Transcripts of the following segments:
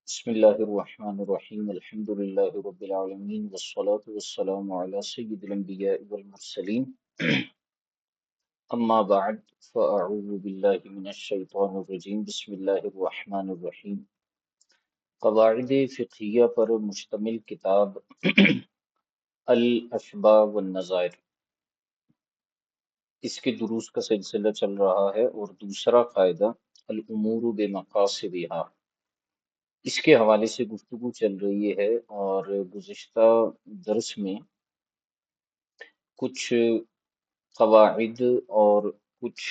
بسم الله الرحمن الرحيم الحمد لله رب العالمين والصلاة والسلام على سيد الأنبياء والمرسلين أما بعد فأعوذ بالله من الشيطان الرجيم بسم الله الرحمن الرحيم قواعد فقہیہ پر مشتمل کتاب الاشباء والنظائر، اس کے دروس کا سلسلہ چل رہا ہے اور دوسرا قاعدہ الامور بمقاصدها، اس کے حوالے سے گفتگو چل رہی ہے۔ اور گزشتہ درس میں کچھ قواعد اور کچھ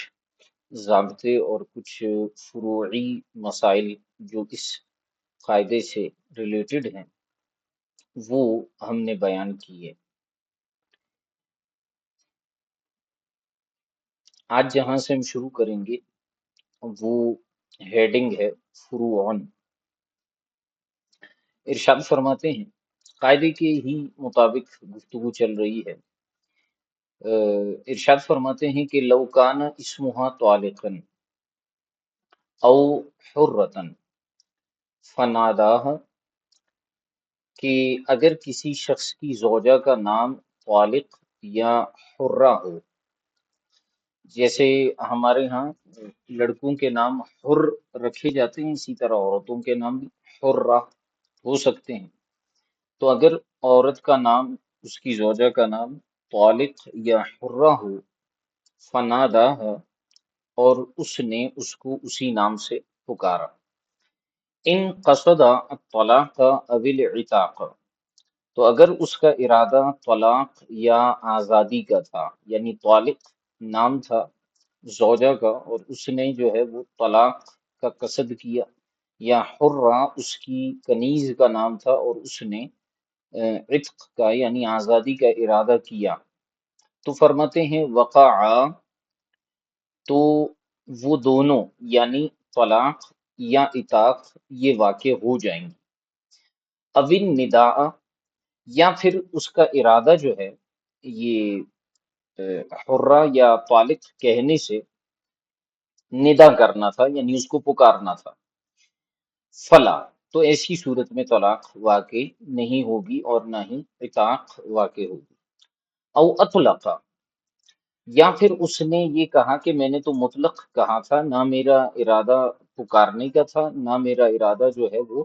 ضابطے اور کچھ فروعی مسائل جو اس قاعدے سے ریلیٹڈ ہیں وہ ہم نے بیان کیے۔ آج جہاں سے ہم شروع کریں گے وہ ہیڈنگ ہے فروعن۔ ارشاد فرماتے ہیں، قاعدے کے ہی مطابق گفتگو چل رہی ہے۔ ارشاد فرماتے ہیں کہ لو کان اسمها طالقا او حرتن فناداها، کہ اگر کسی شخص کی زوجہ کا نام طالق یا حرہ ہو، جیسے ہمارے ہاں لڑکوں کے نام حر رکھے جاتے ہیں، اسی طرح عورتوں کے نام بھی حرہ ہو سکتے ہیں۔ تو اگر عورت کا نام، اس کی زوجہ کا نام طالق یا حرہ ہو، فنادہ، اور اس نے اس کو اسی نام سے پکارا، ان قصد الطلاق او العتاق، تو اگر اس کا ارادہ طلاق یا آزادی کا تھا، یعنی طالق نام تھا زوجہ کا اور اس نے جو ہے وہ طلاق کا قصد کیا، یا حرہ اس کی کنیز کا نام تھا اور اس نے عتق کا یعنی آزادی کا ارادہ کیا، تو فرماتے ہیں وقع، تو وہ دونوں یعنی طلاق یا عتاق یہ واقع ہو جائیں گے۔ اوین نداء، یا پھر اس کا ارادہ جو ہے یہ حرہ یا طالق کہنے سے ندا کرنا تھا، یعنی اس کو پکارنا تھا، فلا، تو ایسی صورت میں طلاق واقع نہیں ہوگی اور نہ ہی عتاق واقع ہوگی۔ او اطلق، یا پھر اس نے یہ کہا کہ میں نے تو مطلق کہا تھا، نہ میرا ارادہ پکارنے کا تھا، نہ میرا ارادہ جو ہے وہ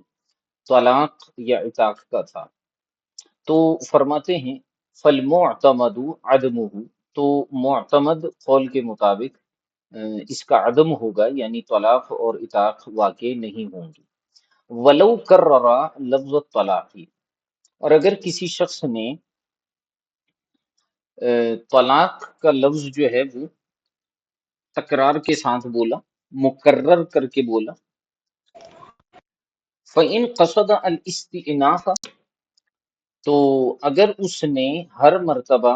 طلاق یا عتاق کا تھا، تو فرماتے ہیں فالمعتمد عدمہ، تو معتمد قول کے مطابق اس کا عدم ہوگا، یعنی طلاق اور عتاق واقع نہیں ہوں گی۔ ولو کرر لفظ الطلاق، اور اگر کسی شخص نے طلاق کا لفظ جو ہے وہ تکرار کے ساتھ بولا، مکرر کر کے بولا، فَإِن قصد الاستئناف، تو اگر اس نے ہر مرتبہ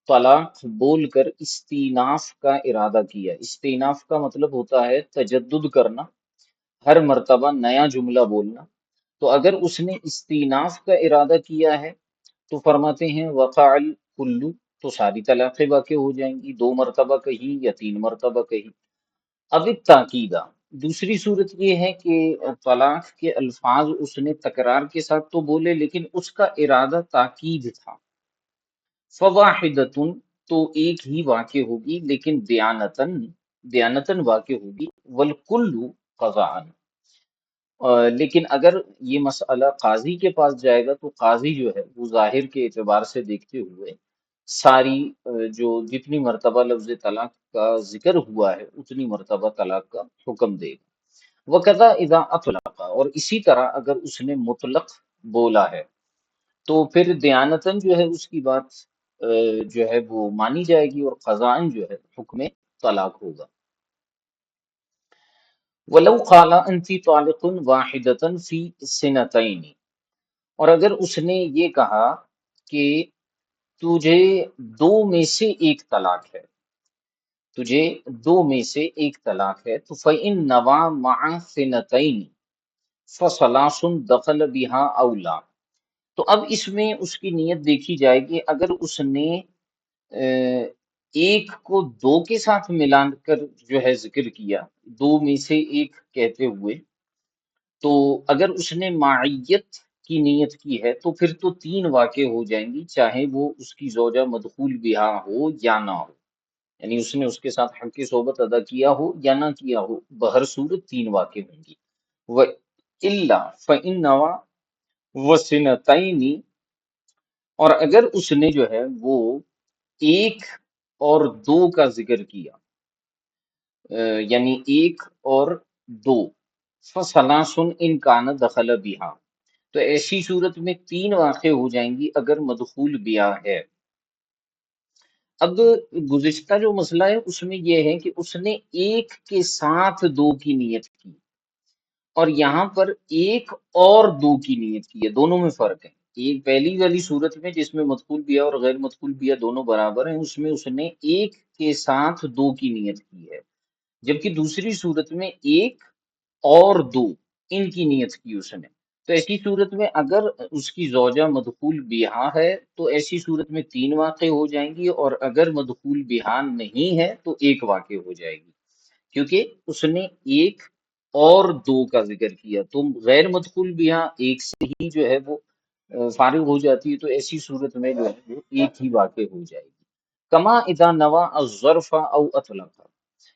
طلاق بول کر استئناف کا ارادہ کیا، استئناف کا مطلب ہوتا ہے تجدد کرنا، ہر مرتبہ نیا جملہ بولنا، تو اگر اس نے استئناف کا ارادہ کیا ہے تو فرماتے ہیں وقع الکل، تو ساری طلاقیں واقع ہو جائیں گی، 2 مرتبہ کہیں یا 3 مرتبہ کہیں۔ اب تاکیدہ، دوسری صورت یہ ہے کہ طلاق کے الفاظ اس نے تکرار کے ساتھ تو بولے لیکن اس کا ارادہ تاکید تھا، فواحدۃ، تو ایک ہی واقع ہوگی لیکن دیانتاً واقع ہوگی، والکل قضاء، لیکن اگر یہ مسئلہ قاضی کے پاس جائے گا تو قاضی جو ہے وہ ظاہر کے اعتبار سے دیکھتے ہوئے ساری جو جتنی مرتبہ لفظ طلاق کا ذکر ہوا ہے اتنی مرتبہ طلاق کا حکم دے گا۔ وَكَذَا اذا اطلق، اور اسی طرح اگر اس نے مطلق بولا ہے تو پھر دیانتاً جو ہے اس کی بات جو ہے وہ مانی جائے گی، اور قضاءً جو ہے حکم طلاق ہوگا۔ وَلَوْ قَالَ أَنْتِ طَالِقٌ وَاحِدَةً فِي سِنَتَيْنِ، اور اگر اس نے یہ کہا کہ تجھے 2 میں سے ایک طلاق ہے، تجھے 2 میں سے ایک طلاق ہے، تو فَإِن نَوَى مَعَ سِنَتَيْنِ فَثَلَاثٌ دَخَلَ بِهَا أَوْ لَا، تو اب اس میں اس کی نیت دیکھی جائے گی، اگر اس نے ایک کو 2 کے ساتھ ملا کر جو ہے ذکر کیا، 2 میں سے ایک کہتے ہوئے، تو اگر اس نے معیت کی نیت کی ہے تو پھر تو تین واقع ہو جائیں گی، چاہے وہ اس کی زوجہ مدخول بہا ہو یا نہ ہو، یعنی اس نے اس کے ساتھ حق کی صحبت ادا کیا ہو یا نہ کیا ہو، بہر صورت تین واقع ہوں گی۔ و الا فإن نوا وسنتین، اور اگر اس نے جو ہے وہ ایک اور دو کا ذکر کیا، یعنی ایک اور دو، فثلاثن ان کان دخل بہا، تو ایسی صورت میں تین واقع ہو جائیں گی اگر مدخول بیا ہے۔ اب گزشتہ جو مسئلہ ہے اس میں یہ ہے کہ اس نے ایک کے ساتھ دو کی نیت کی، اور یہاں پر ایک اور دو کی نیت کی ہے، دونوں میں فرق ہے۔ ایک پہلی والی صورت میں جس میں مدخول بیا اور غیر مدخول بیا دونوں برابر ہیں، اس میں اس نے ایک کے ساتھ دو کی نیت کی ہے، جبکہ دوسری صورت میں ایک اور دو ان کی نیت کی اس نے۔ تو ایسی صورت میں اگر اس کی زوجہ مدخول بیہا ہے تو ایسی صورت میں تین واقع ہو جائیں گی، اور اگر مدخول بیہا نہیں ہے تو ایک واقع ہو جائے گی، کیونکہ اس نے ایک اور دو کا ذکر کیا۔ تو غیر مدخول بیہا ایک سے ہی جو ہے وہ فارغ ہو جاتی ہے، تو ایسی صورت میں جو ہے وہ ایک ہی واقع ہو جائے گی۔ کما اذا نوا الظرف او اطلق،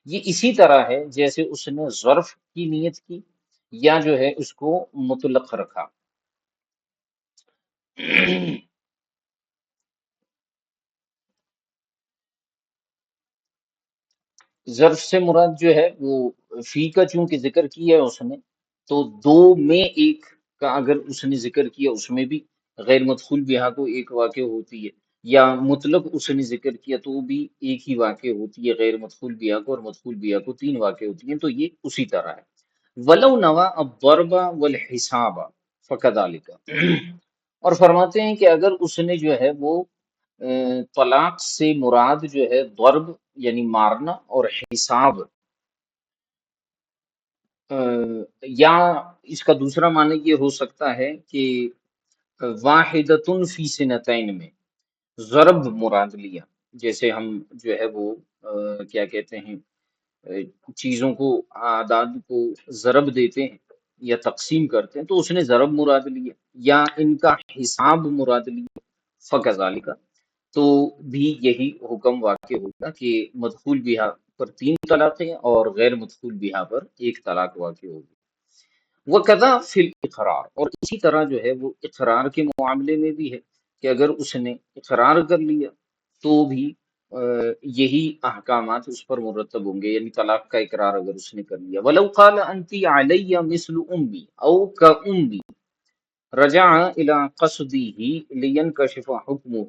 یہ اسی طرح ہے جیسے اس نے ظرف کی نیت کی یا جو ہے اس کو مطلق رکھا۔ ظرف سے مراد جو ہے وہ فی کا چونکہ ذکر کیا ہے اس نے، تو دو میں ایک کا اگر اس نے ذکر کیا اس میں بھی غیر مدخول بہا کو ایک واقع ہوتی ہے، یا مطلق اس نے ذکر کیا تو وہ بھی ایک ہی واقع ہوتی ہے غیر مدخول بہا کو، اور مدخول بہا کو تین واقع ہوتی ہیں، تو یہ اسی طرح ہے۔ ولو نوا الضرب والحساب فکذالک، اور فرماتے ہیں کہ اگر اس نے جو ہے وہ طلاق سے مراد جو ہے ضرب یعنی مارنا، اور حساب یا اس کا دوسرا معنی یہ ہو سکتا ہے کہ واحدتن فی سنتین میں ضرب مراد لیا، جیسے ہم جو ہے وہ کیا کہتے ہیں چیزوں کو، اعداد کو ضرب دیتے ہیں یا تقسیم کرتے ہیں، تو اس نے ضرب مراد لیا یا ان کا حساب مراد لیا، فکذالک، تو بھی یہی حکم واقع ہوگا کہ مدخول بہا پر تین طلاقیں اور غیر مدخول بہا پر ایک طلاق واقع ہوگی۔ وکذا فی الاقرار، اور اسی طرح جو ہے وہ اقرار کے معاملے میں بھی ہے کہ اگر اس نے اقرار کر لیا تو بھی یہی احکامات اس پر مرتب ہوں گے، یعنی طلاق کا اقرار اگر اس نے کر لیا۔ ولو قال انت علی مثل امی او کامی رجع الی قصده لینکشف حکمہ،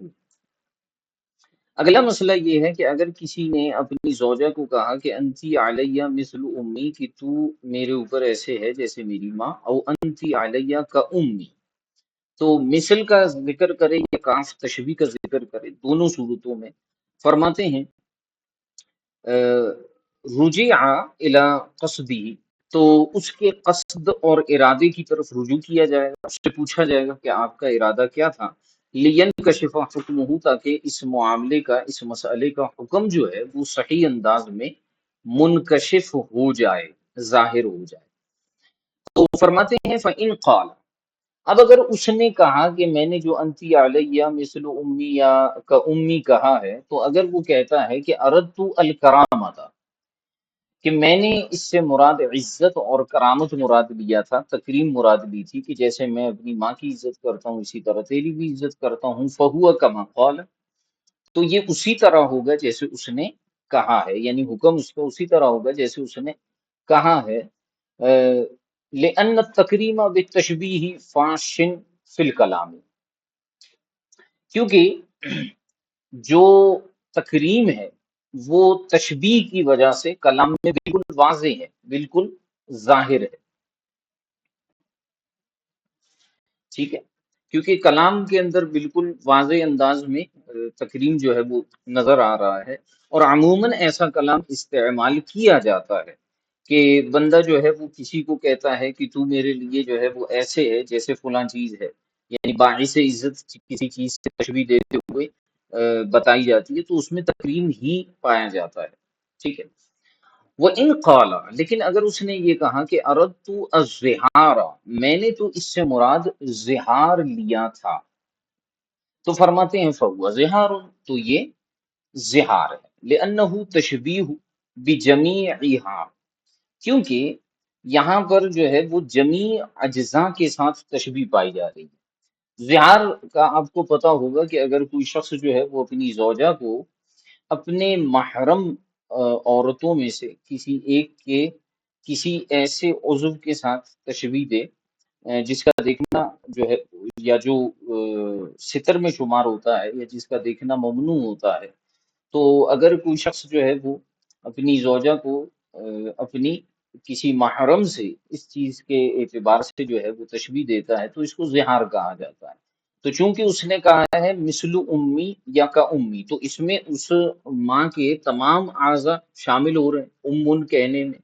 اگلا مسئلہ یہ ہے کہ اگر کسی نے اپنی زوجہ کو کہا کہ انتی علیہ مثل امی، کہ تو میرے اوپر ایسے ہے جیسے میری ماں، او انتی علیہ کا امی، تو مثل کا ذکر کرے یا کاف تشبیہ کا ذکر کرے، دونوں صورتوں میں فرماتے ہیں رجع الی قصدی، تو اس کے قصد اور ارادے کی طرف رجوع کیا جائے گا، اس سے پوچھا جائے گا کہ آپ کا ارادہ کیا تھا، لینکشف حکمہ، تاکہ اس معاملے کا، اس مسئلے کا حکم جو ہے وہ صحیح انداز میں منکشف ہو جائے، ظاہر ہو جائے۔ تو فرماتے ہیں فَإِنْ قَالَ، اب اگر اس نے کہا کہ میں نے جو انتی علیہ مثل امی یا کا امی کہا ہے، تو اگر وہ کہتا ہے کہ اردت الکرامۃ، کہ میں نے اس سے مراد عزت اور کرامت مراد لیا تھا، تکریم مراد لی تھی، کہ جیسے میں اپنی ماں کی عزت کرتا ہوں اسی طرح تیری بھی عزت کرتا ہوں، فہو کما قال، تو یہ اسی طرح ہوگا جیسے اس نے کہا ہے، یعنی حکم اس کا اسی طرح ہوگا جیسے اس نے کہا ہے۔ لأن التکریم بالتشبیہ فاش فی الکلام، کیونکہ جو تکریم ہے وہ تشبیہ کی وجہ سے کلام میں بالکل واضح ہے، بالکل ظاہر ہے، ٹھیک ہے، کیونکہ کلام کے اندر بالکل واضح انداز میں تکریم جو ہے وہ نظر آ رہا ہے، اور عموماً ایسا کلام استعمال کیا جاتا ہے کہ بندہ جو ہے وہ کسی کو کہتا ہے کہ تو میرے لیے جو ہے وہ ایسے ہے جیسے فلاں چیز ہے، یعنی باعث عزت کسی چیز سے تشبیہ دیتے ہوئے بتائی جاتی ہے، تو اس میں تکریم ہی پایا جاتا ہے، ٹھیک ہے۔ وہ ان قال، لیکن اگر اس نے یہ کہا کہ اردت الزہار، میں نے تو اس سے مراد زہار لیا تھا، تو فرماتے ہیں فہو زہار، تو یہ زہار ہے، لأنہ تشبیہ بجمیعہا، کیونکہ یہاں پر جو ہے وہ جمیع اجزاء کے ساتھ تشبیہ پائی جا رہی ہے۔ زہار کا آپ کو پتا ہوگا کہ اگر کوئی شخص جو ہے وہ اپنی زوجہ کو اپنے محرم عورتوں میں سے کسی ایک کے کسی ایسے عضو کے ساتھ تشبیہ دے جس کا دیکھنا جو ہے یا جو ستر میں شمار ہوتا ہے یا جس کا دیکھنا ممنوع ہوتا ہے، تو اگر کوئی شخص جو ہے وہ اپنی زوجہ کو اپنی کسی محرم سے اس چیز کے اعتبار سے جو ہے وہ تشبیہ دیتا ہے تو اس کو زہار کہا جاتا ہے۔ تو چونکہ اس نے کہا ہے مثل امی یا کا امی، تو اس میں اس ماں کے تمام اعضاء شامل ہو رہے ہیں امن کہنے میں،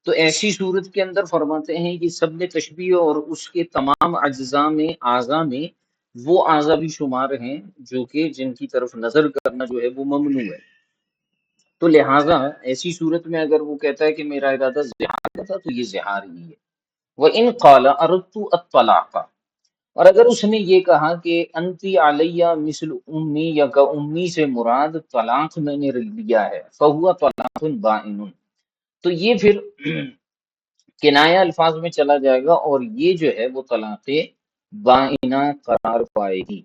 تو ایسی صورت کے اندر فرماتے ہیں کہ سب نے تشبیہ اور اس کے تمام اجزاء میں اعضاء میں وہ اعضاء بھی شمار ہیں جو کہ جن کی طرف نظر کرنا جو ہے وہ ممنوع ہے، تو لہٰذا ایسی صورت میں اگر وہ کہتا ہے کہ میرا ارادہ زہار کا تھا تو یہ زہار ہی ہے۔ وَإِنْ قَالَ أَرَدْتُ الطَّلَاقَ، اور اگر اس نے یہ کہا کہ انتی علیہ مثل امی یا کا امی سے مراد طلاق میں نے لیا ہے، فہو طلاق بائن، تو یہ پھر کنایہ الفاظ میں چلا جائے گا اور یہ جو ہے وہ طلاق بائنہ قرار پائے گی۔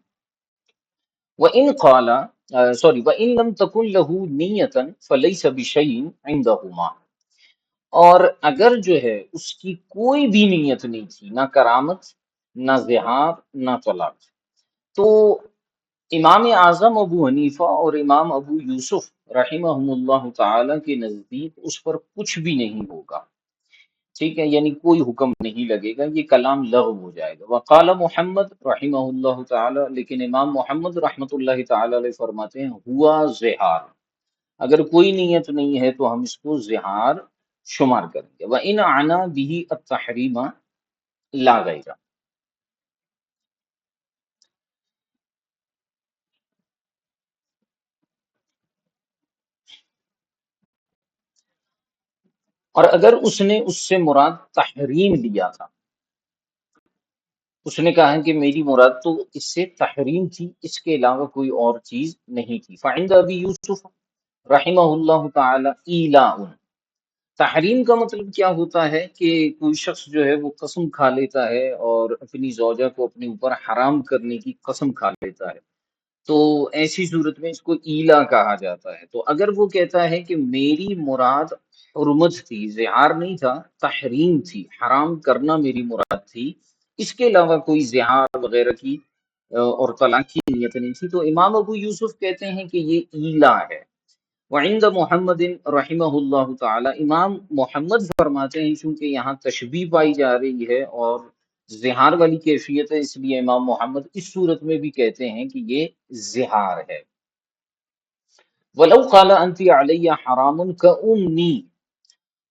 وَإِنْ قَالَ وَإِنْ لَمْ تَكُنْ لَهُ نِيَّةً فَلَيْسَ بِشَيْءٍ عِنْدَهُمَا، اور اگر جو ہے اس کی کوئی بھی نیت نہیں تھی، نہ کرامت، نہ زہار، نہ طلاق، تو امام اعظم ابو حنیفہ اور امام ابو یوسف رحمہم اللہ تعالی کے نزدیک اس پر کچھ بھی نہیں ہوگا، ٹھیک ہے، یعنی کوئی حکم نہیں لگے گا، یہ کلام لغو ہو جائے گا۔ وقال محمد رحمہ اللہ تعالی، لیکن امام محمد رحمۃ اللہ تعالی علیہ فرماتے ہیں ہوا زہار، اگر کوئی نیت نہیں ہے تو ہم اس کو زہار شمار کریں گے۔ وَإِنْ عَنَا بِهِ التَّحْرِيمَ لا غیرہ، اور اگر اس نے اس سے مراد تحریم لیا تھا، اس نے کہا ہے کہ میری مراد تو اس سے تحریم تھی، اس کے علاوہ کوئی اور چیز نہیں تھی، فعند ابی یوسف رحمہ اللہ تعالی ایلاء، تحریم کا مطلب کیا ہوتا ہے کہ کوئی شخص جو ہے وہ قسم کھا لیتا ہے اور اپنی زوجہ کو اپنے اوپر حرام کرنے کی قسم کھا لیتا ہے، تو ایسی صورت میں اس کو ایلا کہا جاتا ہے۔ تو اگر وہ کہتا ہے کہ میری مراد حرمت تھی، زہار نہیں تھا، تحریم تھی، حرام کرنا میری مراد تھی، اس کے علاوہ کوئی زہار وغیرہ کی اور طلاق کی نیت نہیں تھی، تو امام ابو یوسف کہتے ہیں کہ یہ ایلا ہے۔ وعند محمد رحمہ اللہ تعالی، امام محمد فرماتے ہیں چونکہ یہاں تشبیہ پائی جا رہی ہے اور زہار والی کیفیت ہے، اس لیے امام محمد اس صورت میں بھی کہتے ہیں کہ یہ زہار ہے۔ وَلَوْ قَالَ أَنْتِ عَلَيَّ حَرَامٌ كَأُمِّي،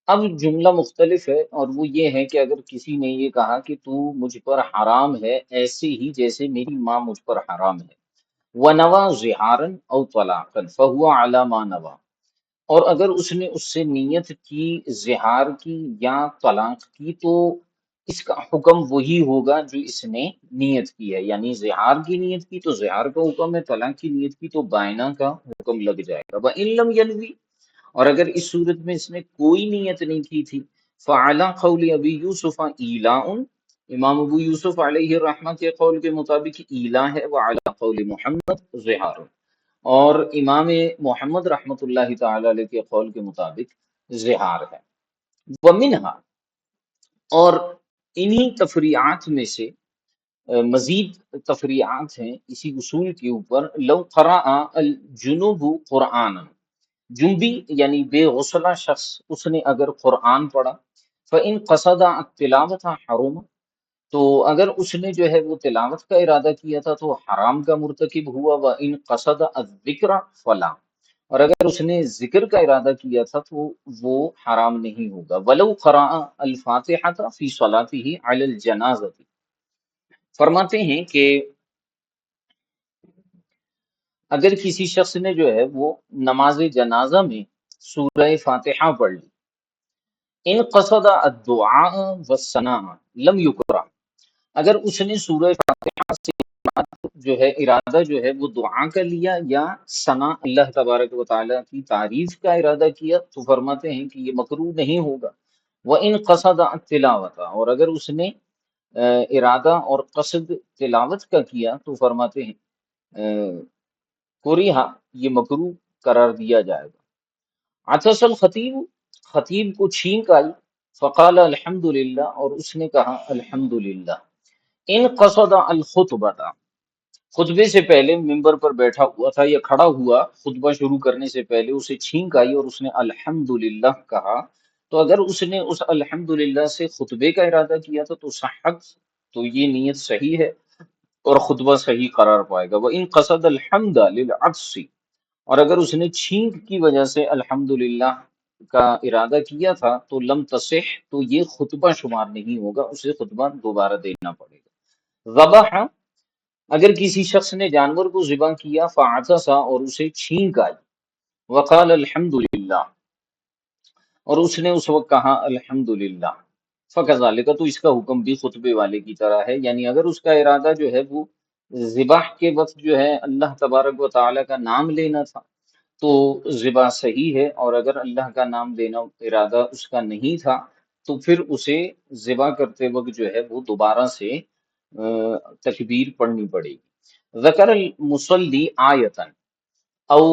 اب جملہ مختلف ہے اور وہ یہ ہے کہ اگر کسی نے یہ کہا کہ تو مجھ پر حرام ہے ایسے ہی جیسے میری ماں مجھ پر حرام ہے، وَنَوَى زِهَارًا أَوْ طَلَاقًا فَهُوَ عَلَى مَا نَوَى، اور اگر اس نے اس سے نیت کی زہار کی یا طلاق کی تو اس کا حکم وہی ہوگا جو اس نے نیت کی ہے، یعنی زہار کی نیت کی تو زہار کا حکم ہے، طلاق کی نیت کی تو بائنہ کا حکم لگ جائے گا۔ وَإِن لَمْ يَنْوِ، اور اگر اس صورت میں اس نے کوئی نیت نہیں کی تھی، فَعَلَى قَوْلِ ابی یوسف ایلاء، امام ابو یوسف علیہ الرحمہ کے قول کے مطابق ایلا ہے، وَعَلَى قَوْلِ محمد زہار، اور امام محمد رحمۃ اللہ تعالی علیہ کے قول کے مطابق زہار ہے۔ ومنہا، اور انہی تفریعات میں سے مزید تفریعات ہیں اسی اصول کے اوپر، لو قرأ الجنوب قرآن، جنبی یعنی بے غسلہ شخص اس نے اگر قرآن پڑھا، فإن قصد التلاوۃ حرم، تو اگر اس نے جو ہے وہ تلاوت کا ارادہ کیا تھا تو حرام کا مرتکب ہوا، وَإِن قصد الذکر فلا، اور اگر اس نے ذکر کا ارادہ کیا تھا تو وہ حرام نہیں ہوگا۔ وَلَوْ قَرَأَ الفاتحة فی صلاته علی الجنازہ، فرماتے ہیں کہ اگر کسی شخص نے جو ہے وہ نماز جنازہ میں سورہ فاتحہ پڑھ لی، ان قصد الدعاء والثناء لم یکرہ، اگر اس نے سورہ فاتحہ سے جو ہے ارادہ جو ہے وہ دعا کا لیا یا ثنا اللہ تبارک و تعالیٰ کی تعریف کا ارادہ کیا تو فرماتے ہیں کہ یہ مکروہ نہیں ہوگا۔ وَإِن قَصَدَ التِّلَاوَةَ، اور اگر اس نے ارادہ اور قصد تلاوت کا کیا تو فرماتے ہیں کوریہا، یہ مکروہ قرار دیا جائے گا۔ عطس الخطیب، خطیب کو چھینک آئی، فقال الحمدللہ، اور اس نے کہا الحمدللہ۔ ان قصد الخطبۃ، خطبے سے پہلے ممبر پر بیٹھا ہوا تھا یا کھڑا ہوا، خطبہ شروع کرنے سے پہلے اسے چھینک آئی اور اس نے الحمدللہ کہا، تو اگر اس نے اس الحمدللہ سے خطبے کا ارادہ کیا تھا تو صحت، تو یہ نیت صحیح ہے اور خطبہ صحیح قرار پائے گا۔ وَإِن قصد الحمد للعطس، اور اگر اس نے چھینک کی وجہ سے الحمدللہ کا ارادہ کیا تھا تو لم تصح، تو یہ خطبہ شمار نہیں ہوگا، اسے خطبہ دوبارہ دینا پڑے گا۔ ذبح، اگر کسی شخص نے جانور کو ذبح کیا، فعطس، اور اسے چھینک آئی، وقال الحمدللہ، اور اس نے اس وقت کہا الحمدللہ، فکذالک، تو اس کا حکم بھی خطبے والے کی طرح ہے، یعنی اگر اس کا ارادہ جو ہے وہ ذبح کے وقت جو ہے اللہ تبارک و تعالی کا نام لینا تھا تو ذبح صحیح ہے، اور اگر اللہ کا نام لینا ارادہ اس کا نہیں تھا تو پھر اسے ذبح کرتے وقت جو ہے وہ دوبارہ سے تکبیر پڑھنی پڑے گی۔ ذکر المصلی آیتن او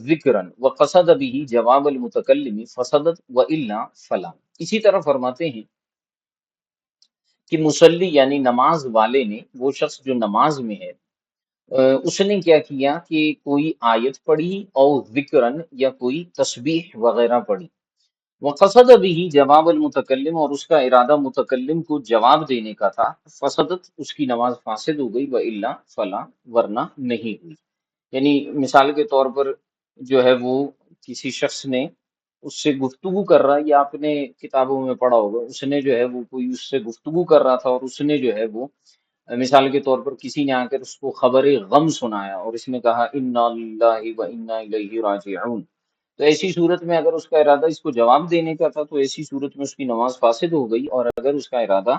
ذکرن وقصد به جواب المتکلم فسدت والا فلا، اسی طرح فرماتے ہیں کہ مصلی یعنی نماز والے نے، وہ شخص جو نماز میں ہے، اس نے کیا کیا کہ کوئی آیت پڑھی اور ذکرن یا کوئی تسبیح وغیرہ پڑھی، وقصد به جواب المتکلم، اور اس کا ارادہ متکلم کو جواب دینے کا تھا، فسدت، اس کی نماز فاسد ہو گئی، والا فلا، ورنہ نہیں ہوئی۔ یعنی مثال کے طور پر جو ہے وہ کسی شخص نے اس سے گفتگو کر رہا ہے، یا آپ نے کتابوں میں پڑھا ہوگا، اس نے جو ہے وہ کوئی اس سے گفتگو کر رہا تھا اور اس نے جو ہے وہ مثال کے طور پر کسی نے آ کر اس کو خبر غم سنایا اور اس نے کہا انا للہ و انا الیہ راجعون، تو ایسی صورت میں اگر اس کا ارادہ اس کو جواب دینے کا تھا تو ایسی صورت میں اس کی نماز فاسد ہو گئی، اور اگر اس کا ارادہ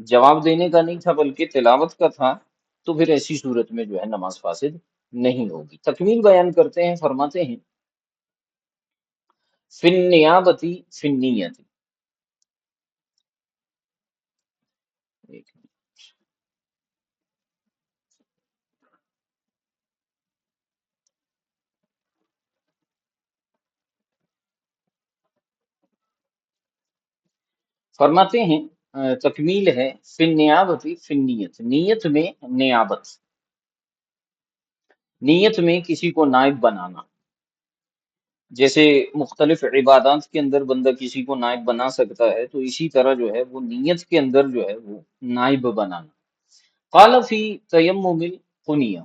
جواب دینے کا نہیں تھا بلکہ تلاوت کا تھا تو پھر ایسی صورت میں جو ہے نماز فاسد نہیں ہوگی۔ تکمیل بیان کرتے ہیں، فرماتے ہیں فی النیابتی فی النیت، فرماتے ہیں تکمیل ہے فی النیابتی فی النیت، نیت میں نیابت، نیت میں کسی کو نائب بنانا، جیسے مختلف عبادات کے اندر بندہ کسی کو نائب بنا سکتا ہے تو اسی طرح جو ہے وہ نیت کے اندر جو ہے وہ نائب بنانا۔ قال فی تیمم القنیہ،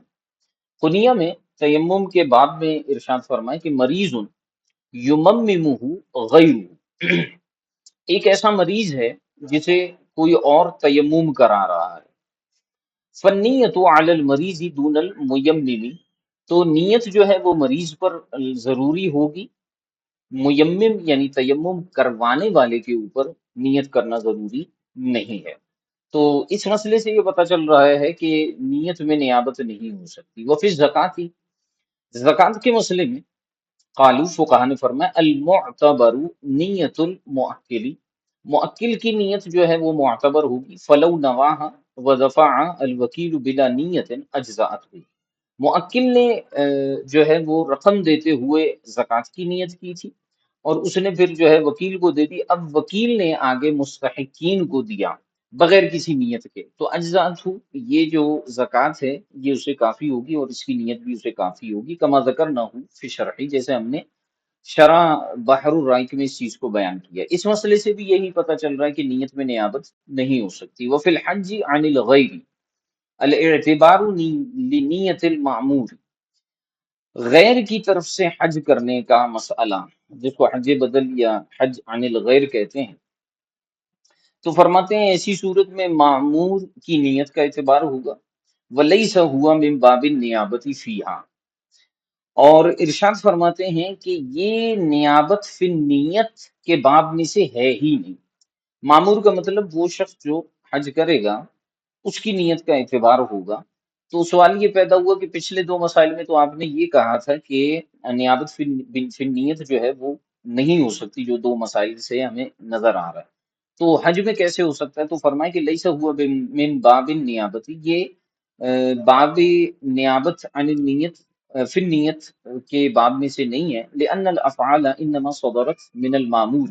قنیہ میں تیمم کے باب میں ارشاد فرمائے کہ مریض یمممہ غیرہ، ایک ایسا مریض ہے جسے کوئی اور تیمم کرا رہا ہے، فنیت علی المریض دون المیمم، تو نیت جو ہے وہ مریض پر ضروری ہوگی، میمم یعنی تیمم کروانے والے کے اوپر نیت کرنا ضروری نہیں ہے۔ تو اس مسئلے سے یہ پتہ چل رہا ہے کہ نیت میں نیابت نہیں ہو سکتی۔ وفی الزکاۃ، زکوٰۃ کے مسئلے میں قالو، فقہا نے فرمایا المعتبر نیت المعقل، معقل کی نیت جو ہے وہ معتبر ہوگی، فلو نواہا ودفع الوکیل بلا نیت اجزاءت، معقل نے جو ہے وہ رقم دیتے ہوئے زکوٰۃ کی نیت کی تھی اور اس نے پھر جو ہے وکیل کو دے دی، اب وکیل نے آگے مستحقین کو دیا بغیر کسی نیت کے، تو اجزاءت، یہ جو زکوٰۃ ہے یہ اسے کافی ہوگی اور اس کی نیت بھی اسے کافی ہوگی، کما ذکر نہ ہو فی شرحی، جیسے ہم نے شرح بحر الرائق میں اس چیز کو بیان کیا۔ اس مسئلے سے بھی یہی پتہ چل رہا ہے کہ نیت میں نیابت نہیں ہو سکتی۔ وفی الحج عن الغیر الاعتبار لنیت المعمور، غیر کی طرف سے حج کرنے کا مسئلہ جس کو حج بدل یا حج عن الغیر کہتے ہیں، تو فرماتے ہیں ایسی صورت میں معمور کی نیت کا اعتبار ہوگا، ولیس ہوا من باب النیابت فیہا، اور ارشاد فرماتے ہیں کہ یہ نیابت فی نیت کے باب میں سے ہے ہی نہیں۔ معمور کا مطلب وہ شخص جو حج کرے گا اس کی نیت کا اعتبار ہوگا۔ تو سوال یہ پیدا ہوا کہ پچھلے دو مسائل میں تو آپ نے یہ کہا تھا کہ نیابت فی نیت جو ہے وہ نہیں ہو سکتی، جو دو مسائل سے ہمیں نظر آ رہا ہے، تو حج میں کیسے ہو سکتا ہے؟ تو فرمائے کہ لیسا ہوا من باب نیابتی، یہ باب نیابت عن نیت فی نیت کے باب میں سے نہیں ہے، لأن الافعال انما صدرت من المامور،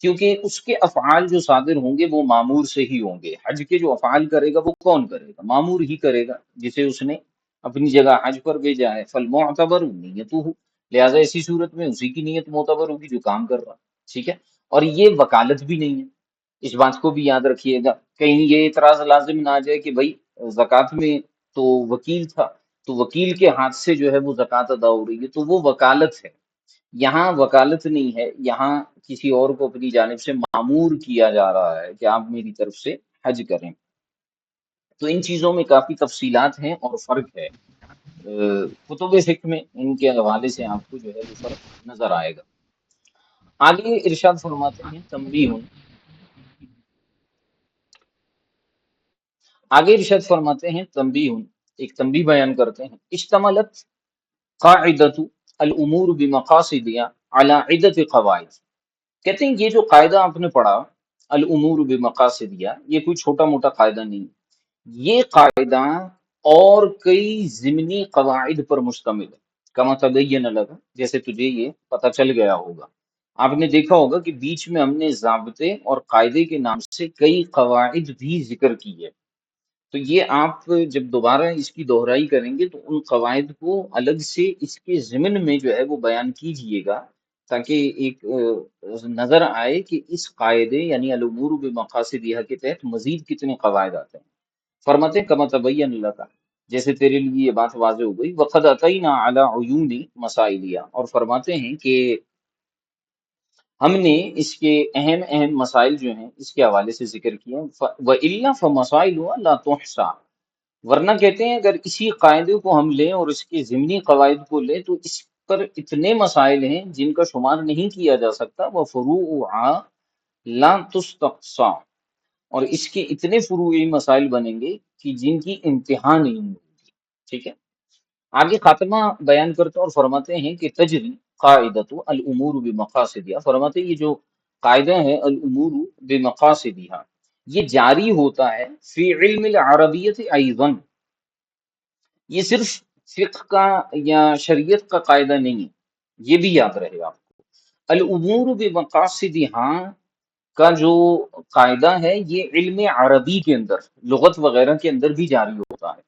کیونکہ اس کے افعال جو صادر ہوں گے وہ معمور سے ہی ہوں گے۔ حج کے جو افعال کرے گا وہ کون کرے گا؟ معمور ہی کرے گا، جسے اس نے اپنی جگہ حج پر بھیجا ہے۔ فالمعتبر نیتہ، لہذا ایسی صورت میں اسی کی نیت معتبر ہوگی جو کام کر رہا، ٹھیک ہے؟ اور یہ وکالت بھی نہیں ہے، اس بات کو بھی یاد رکھیے گا، کہیں یہ اعتراض لازم نہ آ جائے کہ بھائی زکوٰۃ میں تو وکیل تھا، تو وکیل کے ہاتھ سے جو ہے وہ زکوٰۃ ادا ہو رہی ہے، تو وہ وکالت ہے۔ یہاں وکالت نہیں ہے، یہاں کسی اور کو اپنی جانب سے معمور کیا جا رہا ہے کہ آپ میری طرف سے حج کریں۔ تو ان چیزوں میں کافی تفصیلات ہیں اور فرق ہے، کتب فقہ میں ان کے حوالے سے آپ کو جو ہے وہ فرق نظر آئے گا۔ آگے ارشاد فرماتے ہیں تنبیہ، آگے ارشاد فرماتے ہیں تنبیہ، ایک تنبیہ بیان کرتے ہیں، اشتملت قاعدۃ الامور بمقاصدها علی عدۃ قواعد، کہتے ہیں یہ جو قاعدہ آپ نے پڑھا الامور بمقاصدها، یہ کوئی چھوٹا موٹا قاعدہ نہیں، یہ قاعدہ اور کئی ضمنی قواعد پر مشتمل ہے، کما تبین لگا، جیسے تجھے یہ پتہ چل گیا ہوگا۔ آپ نے دیکھا ہوگا کہ بیچ میں ہم نے ضابطے اور قاعدے کے نام سے کئی قواعد بھی ذکر کی ہے، تو یہ آپ جب دوبارہ اس کی دہرائی کریں گے تو ان قواعد کو الگ سے اس کے ضمن میں جو ہے وہ بیان کیجئے گا، تاکہ ایک نظر آئے کہ اس قاعدے یعنی الامور بمقاصدها کے تحت مزید کتنے قواعد آتے ہیں۔ فرماتے ہیں کما تبین اللہ کا، جیسے تیرے لیے یہ بات واضح ہو گئی، وقد اتینا علی عیون مسائلیہ، اور فرماتے ہیں کہ ہم نے اس کے اہم اہم مسائل جو ہیں اس کے حوالے سے ذکر کیا، وَإِلَّا فَمَسَائِلُهَا لَا تُحْصَىٰ، ورنہ کہتے ہیں اگر اسی قاعدے کو ہم لیں اور اس کے ضمنی قواعد کو لیں تو اس پر اتنے مسائل ہیں جن کا شمار نہیں کیا جا سکتا، وَفُرُوعُهَا لَا تُسْتَقْصَىٰ، اور اس کے اتنے فروعی مسائل بنیں گے کہ جن کی انتہا نہیں ہوگی، ٹھیک ہے؟ آگے خاتمہ بیان کرتے ہیں اور فرماتے ہیں کہ تجری قاعدۃ الامور بمقاصدها، فرماتے ہیں یہ جو قاعدہ ہے الامور بمقاصدها، یہ جاری ہوتا ہے فی علم العربیت ایضا، یہ صرف فقہ کا یا شریعت کا قاعدہ نہیں ہے، یہ بھی یاد رہے آپ کو۔ الامور بمقاصدها کا جو قاعدہ ہے یہ علم عربی کے اندر، لغت وغیرہ کے اندر بھی جاری ہوتا ہے۔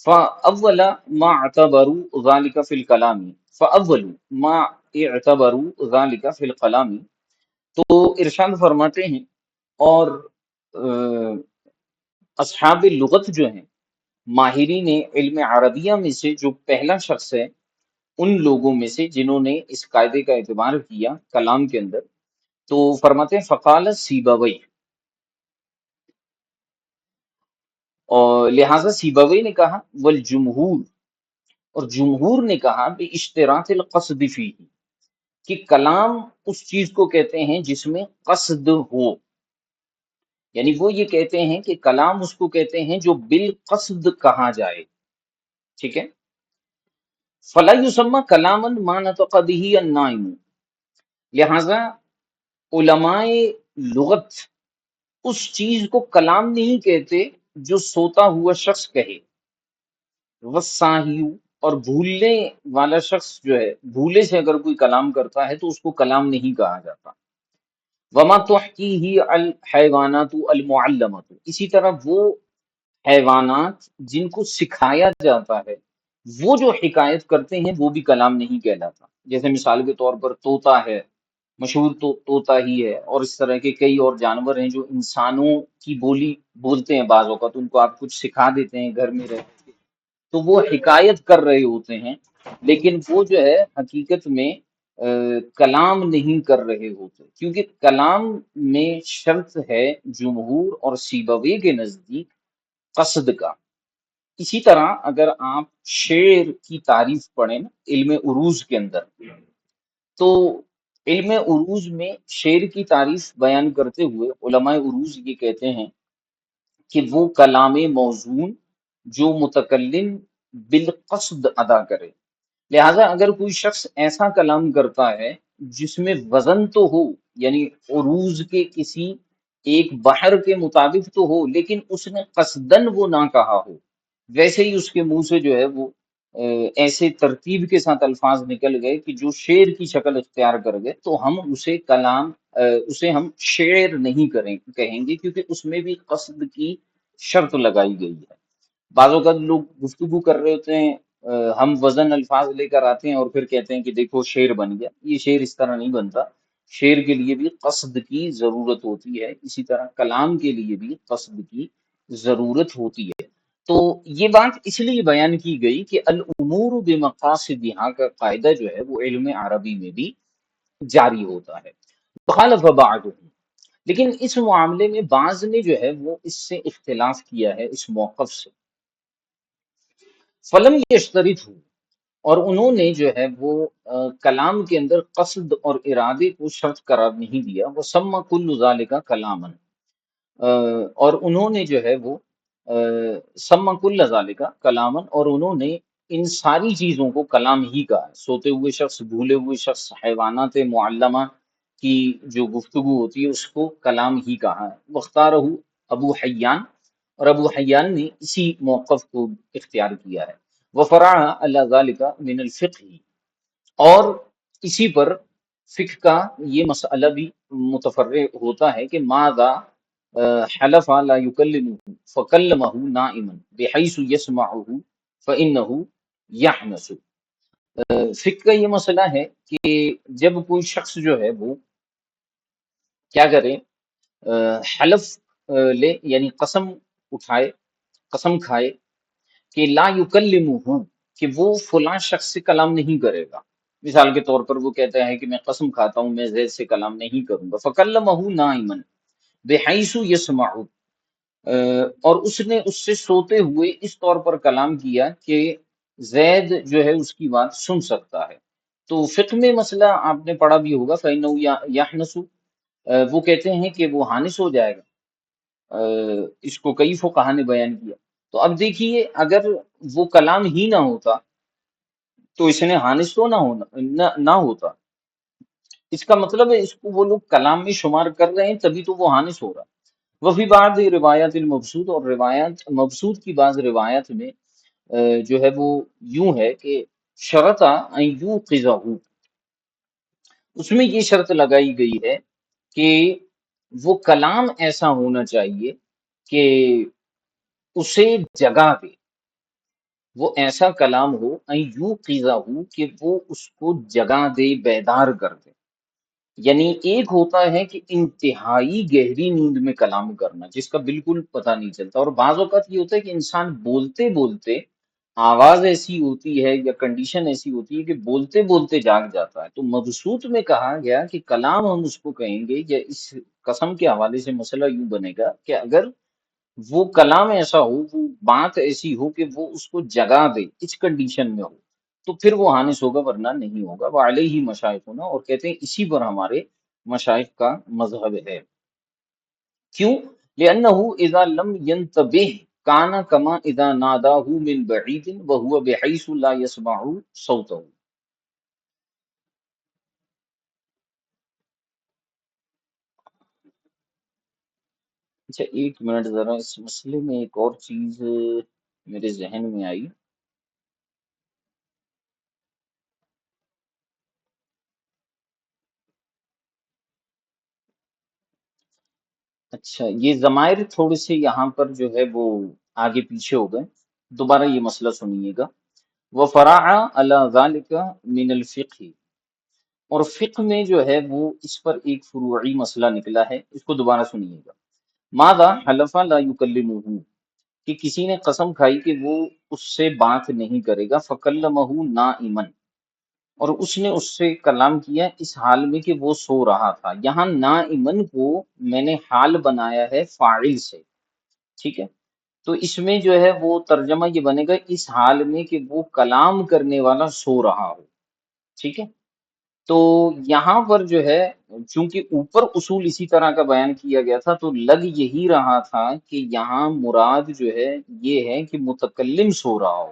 فاول ما اعتبروا ذلك في الكلام، فاول ما اعتبروا ذلك في الكلام، تو ارشاد فرماتے ہیں اور اصحاب لغت جو ہیں، ماہرین علم عربیہ میں سے جو پہلا شخص ہے ان لوگوں میں سے جنہوں نے اس قاعدے کا اعتبار کیا کلام کے اندر، تو فرماتے ہیں فقال سیبوی، اور لہذا سیبوی نے کہا، والجمہور، اور جمہور نے کہا بھی اشتراط القصد فی، کہ کلام اس چیز کو کہتے ہیں جس میں قصد ہو، یعنی وہ یہ کہتے ہیں کہ کلام اس کو کہتے ہیں جو بالقصد کہا جائے، ٹھیک ہے؟ فلا یسمى کلاما ما نطق به النائم، لہذا علماء لغت اس چیز کو کلام نہیں کہتے جو سوتا ہوا شخص کہے، والساہی، اور بھولنے والا شخص جو ہے بھولے سے اگر کوئی کلام کرتا ہے تو اس کو کلام نہیں کہا جاتا۔ وما تحکیہ الحیوانات المعلمۃ، اسی طرح وہ حیوانات جن کو سکھایا جاتا ہے وہ جو حکایت کرتے ہیں وہ بھی کلام نہیں کہلاتا، جیسے مثال کے طور پر طوطا ہے، مشہور تو طوطا ہی ہے، اور اس طرح کے کئی اور جانور ہیں جو انسانوں کی بولی بولتے ہیں، بعض اوقات ان کو آپ کچھ سکھا دیتے ہیں گھر میں رہ کے، تو وہ حکایت کر رہے ہوتے ہیں، لیکن وہ جو ہے حقیقت میں کلام نہیں کر رہے ہوتے، کیونکہ کلام میں شرط ہے جمہور اور سیبوی کے نزدیک قصد کا، اسی طرح اگر آپ شعر کی تعریف پڑھیں نا علم عروض کے اندر، تو علم عروض میں شعر کی تعریف بیان کرتے ہوئے علماء عروض یہ کہتے ہیں کہ وہ کلام موزون جو متکلم بالقصد ادا کرے، لہذا اگر کوئی شخص ایسا کلام کرتا ہے جس میں وزن تو ہو، یعنی عروض کے کسی ایک بحر کے مطابق تو ہو، لیکن اس نے قصدن وہ نہ کہا ہو، ویسے ہی اس کے منہ سے جو ہے وہ ایسے ترتیب کے ساتھ الفاظ نکل گئے کہ جو شعر کی شکل اختیار کر گئے، تو ہم اسے اسے ہم شعر نہیں کہیں گے، کیونکہ اس میں بھی قصد کی شرط لگائی گئی ہے۔ بعض اوقات لوگ گفتگو کر رہے ہوتے ہیں، ہم وزن الفاظ لے کر آتے ہیں اور پھر کہتے ہیں کہ دیکھو شعر بن گیا۔ یہ شعر اس طرح نہیں بنتا، شعر کے لیے بھی قصد کی ضرورت ہوتی ہے، اسی طرح کلام کے لیے بھی قصد کی ضرورت ہوتی ہے۔ تو یہ بات اس لیے بیان کی گئی کہ الامور بمقاصدها کا قاعدہ جو ہے وہ علم عربی میں بھی جاری ہوتا ہے۔ خالف بعضهم، لیکن اس معاملے میں بعض نے جو ہے وہ اس سے اختلاف کیا ہے، اس موقف سے۔ فلم یشترط ہو، اور انہوں نے جو ہے وہ کلام کے اندر قصد اور ارادے کو شرط قرار نہیں دیا، وہ سما کل ذالک کلامن، اور انہوں نے جو ہے وہ سما کل ذالک کلامن، اور انہوں نے ان ساری چیزوں کو کلام ہی کہا ہے۔ سوتے ہوئے شخص، بھولے ہوئے شخص، حیوانات معلمہ کی جو گفتگو ہوتی ہے اس کو کلام ہی کہا ہے۔ واختارہ ابو حیان، اور ابو حیان نے اسی موقف کو اختیار کیا ہے۔ وفرع علی ذالک من الفقہ، اور اسی پر فقہ کا یہ مسئلہ بھی متفرع ہوتا ہے کہ ماذا حلف لا یکلمہ فکلمہ نائما بحیث یسمعہ فإنہ یحنس۔ فقہ کا یہ مسئلہ ہے کہ جب کوئی شخص جو ہے وہ کیا کرے، حلف لے، یعنی قسم اٹھائے، قسم کھائے کہ لا یکلمہ، کہ وہ فلاں شخص سے کلام نہیں کرے گا۔ مثال کے طور پر وہ کہتا ہے کہ میں قسم کھاتا ہوں میں زید سے کلام نہیں کروں گا، فکلمہ نائما بحیث یسمع، اور اس نے اس سے سوتے ہوئے اس طور پر کلام کیا کہ زید جو ہے اس کی بات سن سکتا ہے۔ تو فقہ میں مسئلہ آپ نے پڑھا بھی ہوگا، فَإِنَّهُ يَحْنَسُ، وہ کہتے ہیں کہ وہ حانس ہو جائے گا۔ اس کو کئی فقہا نے بیان کیا۔ تو اب دیکھیے اگر وہ کلام ہی نہ ہوتا تو اس نے حانس تو نہ ہوتا، اس کا مطلب ہے اس کو وہ لوگ کلام میں شمار کر رہے ہیں تبھی تو وہ حانس ہو رہا۔ وفی بعض روایات المبسوط، اور روایات مبسوط کی بعض روایات میں جو ہے وہ یوں ہے کہ شرط ان یوقظہ، اس میں یہ شرط لگائی گئی ہے کہ وہ کلام ایسا ہونا چاہیے کہ اسے جگا دے، وہ ایسا کلام ہو ان یوقظہ، کہ وہ اس کو جگا دے، بیدار کر دے۔ یعنی ایک ہوتا ہے کہ انتہائی گہری نیند میں کلام کرنا جس کا بالکل پتہ نہیں چلتا، اور بعض اوقات یہ ہوتا ہے کہ انسان بولتے بولتے آواز ایسی ہوتی ہے یا کنڈیشن ایسی ہوتی ہے کہ بولتے بولتے جاگ جاتا ہے۔ تو مبسوط میں کہا گیا کہ کلام ہم اس کو کہیں گے، یا اس قسم کے حوالے سے مسئلہ یوں بنے گا کہ اگر وہ کلام ایسا ہو، وہ بات ایسی ہو کہ وہ اس کو جگا دے، اس کنڈیشن میں ہو، تو پھر وہ حانس ہوگا، ورنہ نہیں ہوگا۔ وعلیہ مشائخنا، اور کہتے ہیں اسی پر ہمارے مشائخ کا مذہب ہے۔ کیوں؟ لأنه اذا لم ينتبه كان كما اذا ناداه من بعيد وهو بحيث لا يسمع صوته۔ اچھا ایک منٹ، ذرا اس مسئلے میں ایک اور چیز میرے ذہن میں آئی۔ اچھا یہ ضمائر تھوڑے سے یہاں پر جو ہے وہ آگے پیچھے ہو گئے، دوبارہ یہ مسئلہ سنیے گا۔ وفرع علی ذالک من الفقہ، اور فقہ میں جو ہے وہ اس پر ایک فروعی مسئلہ نکلا ہے، اس کو دوبارہ سنیے گا۔ ماذا حلف لا یکلمہ، کہ کسی نے قسم کھائی کہ وہ اس سے بات نہیں کرے گا، فکلمہ نائما، اور اس نے اس سے کلام کیا اس حال میں کہ وہ سو رہا تھا۔ یہاں نائمن کو میں نے حال بنایا ہے فاعل سے، ٹھیک ہے، تو اس میں جو ہے وہ ترجمہ یہ بنے گا اس حال میں کہ وہ کلام کرنے والا سو رہا ہو، ٹھیک ہے۔ تو یہاں پر جو ہے چونکہ اوپر اصول اسی طرح کا بیان کیا گیا تھا، تو لگ یہی رہا تھا کہ یہاں مراد جو ہے یہ ہے کہ متکلم سو رہا ہو،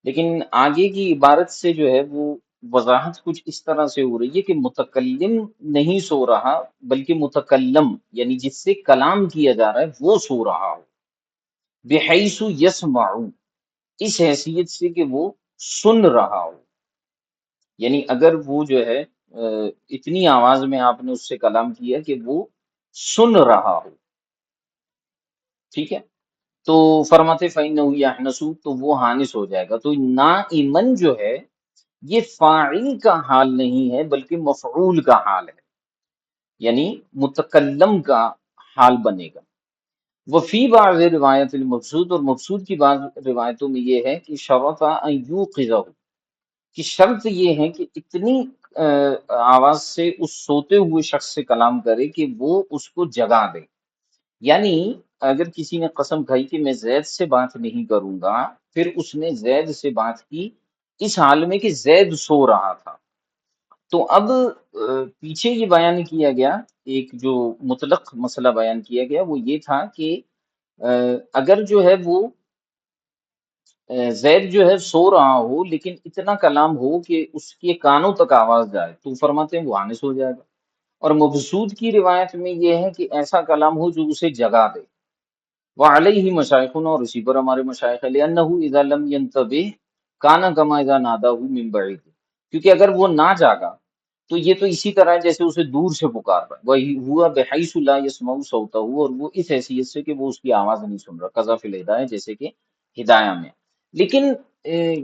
لیکن آگے کی عبارت سے جو ہے وہ وضاحت کچھ اس طرح سے ہو رہی ہے کہ متکلم نہیں سو رہا، بلکہ متکلم یعنی جس سے کلام کیا جا رہا ہے وہ سو رہا ہو، بحیث یسمع، اس حیثیت سے کہ وہ سن رہا ہو، یعنی اگر وہ جو ہے اتنی آواز میں آپ نے اس سے کلام کیا کہ وہ سن رہا ہو، ٹھیک ہے۔ تو فرماتے فَإِنَّهُ يَحْنَسُ، تو وہ حانس ہو جائے گا۔ تو نائمن جو ہے یہ فاعل کا حال نہیں ہے بلکہ مفعول کا حال ہے، یعنی متکلم کا حال بنے گا۔ وفی بعض روایت المبسوط، اور مبسوط کی بعض روایتوں میں یہ ہے کہ شرط ان یوقظہ، کہ شرط یہ ہے کہ اتنی آواز سے اس سوتے ہوئے شخص سے کلام کرے کہ وہ اس کو جگا دے، یعنی اگر کسی نے قسم کھائی کہ میں زید سے بات نہیں کروں گا، پھر اس نے زید سے بات کی اس حال میں کہ زید سو رہا تھا، تو اب پیچھے یہ بیان کیا گیا، ایک جو مطلق مسئلہ بیان کیا گیا وہ یہ تھا کہ اگر جو ہے وہ زید جو ہے سو رہا ہو لیکن اتنا کلام ہو کہ اس کے کانوں تک آواز جائے، تو فرماتے ہیں وہ آنس ہو جائے گا۔ اور مبسوط کی روایت میں یہ ہے کہ ایسا کلام ہو جو اسے جگا دے، وعلیہ مشائخنا، اور اسی پر ہمارے مشائخ ہے، لأنه اذا لم ينتبه کانا کما اذا ناداه من بعید، کیونکہ اگر وہ نہ جاگا تو یہ تو اسی طرح ہے جیسے اسے دور سے پکار رہا ہے، وہی ہوا بحیث لا يسمع صوته، اور وہ اس حیثیت سے کہ وہ اس کی آواز نہیں سن رہا، قذف الہدایہ جیسے کہ ہدایہ میں۔ لیکن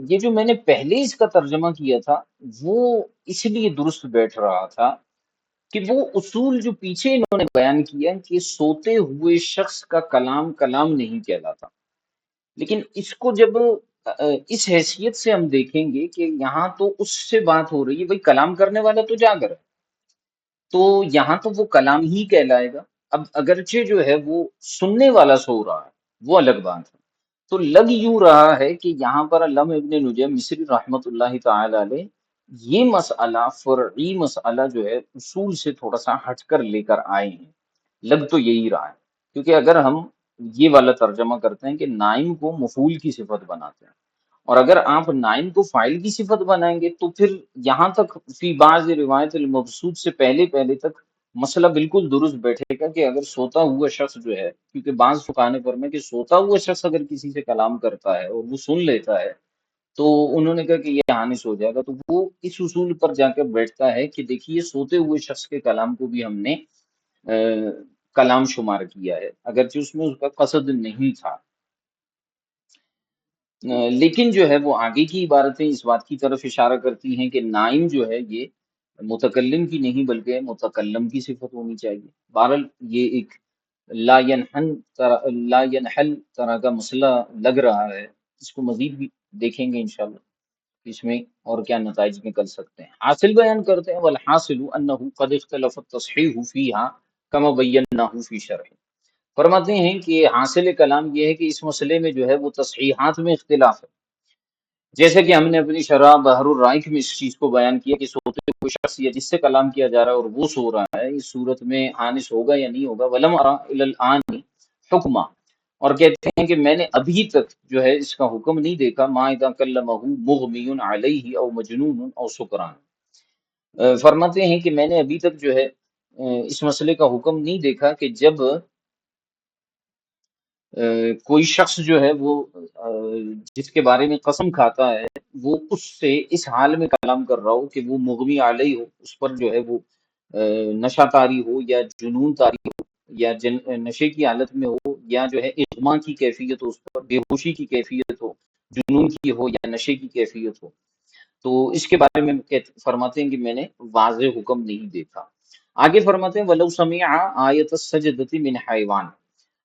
یہ جو میں نے پہلے اس کا ترجمہ کیا تھا وہ اس لیے درست بیٹھ رہا تھا کہ وہ اصول جو پیچھے انہوں نے بیان کیا کہ سوتے ہوئے شخص کا کلام کلام نہیں کہلاتا، لیکن اس کو جب اس حیثیت سے ہم دیکھیں گے کہ یہاں تو اس سے بات ہو رہی ہے، بھئی کلام کرنے والا تو جاگ رہا ہے، تو یہاں تو وہ کلام ہی کہلائے گا۔ اب اگرچہ جو ہے وہ سننے والا سو رہا ہے وہ الگ بات ہے۔ تو لگ یوں رہا ہے کہ یہاں پر علامہ ابن نجیم مصری رحمۃ اللہ تعالی علیہ یہ مسئلہ فرعی مسئلہ جو ہے اصول سے تھوڑا سا ہٹ کر لے کر آئے ہیں، لگ تو یہی رہا ہے، کیونکہ اگر ہم یہ والا ترجمہ کرتے ہیں کہ نائم کو مفعول کی صفت بناتے ہیں، اور اگر آپ نائم کو فاعل کی صفت بنائیں گے تو پھر یہاں تک فی بعض روایت المبسوط سے پہلے پہلے تک مسئلہ بالکل درست بیٹھے گا کہ اگر سوتا ہوا شخص جو ہے، کیونکہ بعض فقہاء نے فرمایا کہ سوتا ہوا شخص اگر کسی سے کلام کرتا ہے اور وہ سن لیتا ہے تو انہوں نے کہا کہ یہ حانس ہو جائے گا، تو وہ اس اصول پر جا کر بیٹھتا ہے کہ دیکھیے سوتے ہوئے شخص کے کلام کو بھی ہم نے کلام شمار کیا ہے اگرچہ اس میں اس کا قصد نہیں تھا۔ لیکن جو ہے وہ آگے کی عبارتیں اس بات کی طرف اشارہ کرتی ہیں کہ نائم جو ہے یہ متکلم کی نہیں بلکہ متکلم کی صفت ہونی چاہیے۔ بہرحال یہ ایک لا ینحل طرح کا مسئلہ لگ رہا ہے، اس کو مزید بھی دیکھیں گے انشاءاللہ اس میں اور کیا نتائج نکل سکتے ہیں۔ حاصل بیان کرتے ہیں، والحاصل انہ قد اختلف التصحیح فیہا کما بیناہ فی شرح، فرماتے ہیں کہ حاصل کلام یہ ہے کہ اس مسئلے میں جو ہے وہ تصحیحات میں اختلاف ہے، جیسے کہ ہم نے اپنی شرح بحر الرائق میں اس چیز کو بیان کیا کہ سوتے ہوئے شخص یا جس سے کلام کیا جا رہا ہے اور وہ سو رہا ہے، اس صورت میں حانس ہوگا یا نہیں ہوگا۔ ولم ارى الى الان حکما، اور کہتے ہیں کہ میں نے ابھی تک جو ہے اس کا حکم نہیں دیکھا، ما اذا کلمہ مغمی علیہ او مجنون او سکران، فرماتے ہیں کہ میں نے ابھی تک جو ہے اس مسئلے کا حکم نہیں دیکھا کہ جب کوئی شخص جو ہے وہ جس کے بارے میں قسم کھاتا ہے وہ اس سے اس حال میں کلام کر رہا ہو کہ وہ مغمی علیہ ہو، اس پر جو ہے وہ نشہ طاری ہو یا جنون طاری ہو یا نشے کی حالت میں ہو، یا جو ہے اغما کی کیفیت ہو، اس پر بے ہوشی کی کیفیت ہو، جنون کی ہو یا نشے کی کیفیت ہو، تو اس کے بارے میں فرماتے ہیں کہ میں نے واضح حکم نہیں دیکھا۔ آگے فرماتے ہیں وَلَوْ سَمِعَ آیَةَ السَّجْدَةِ مِنْ حَیْوَانٍ،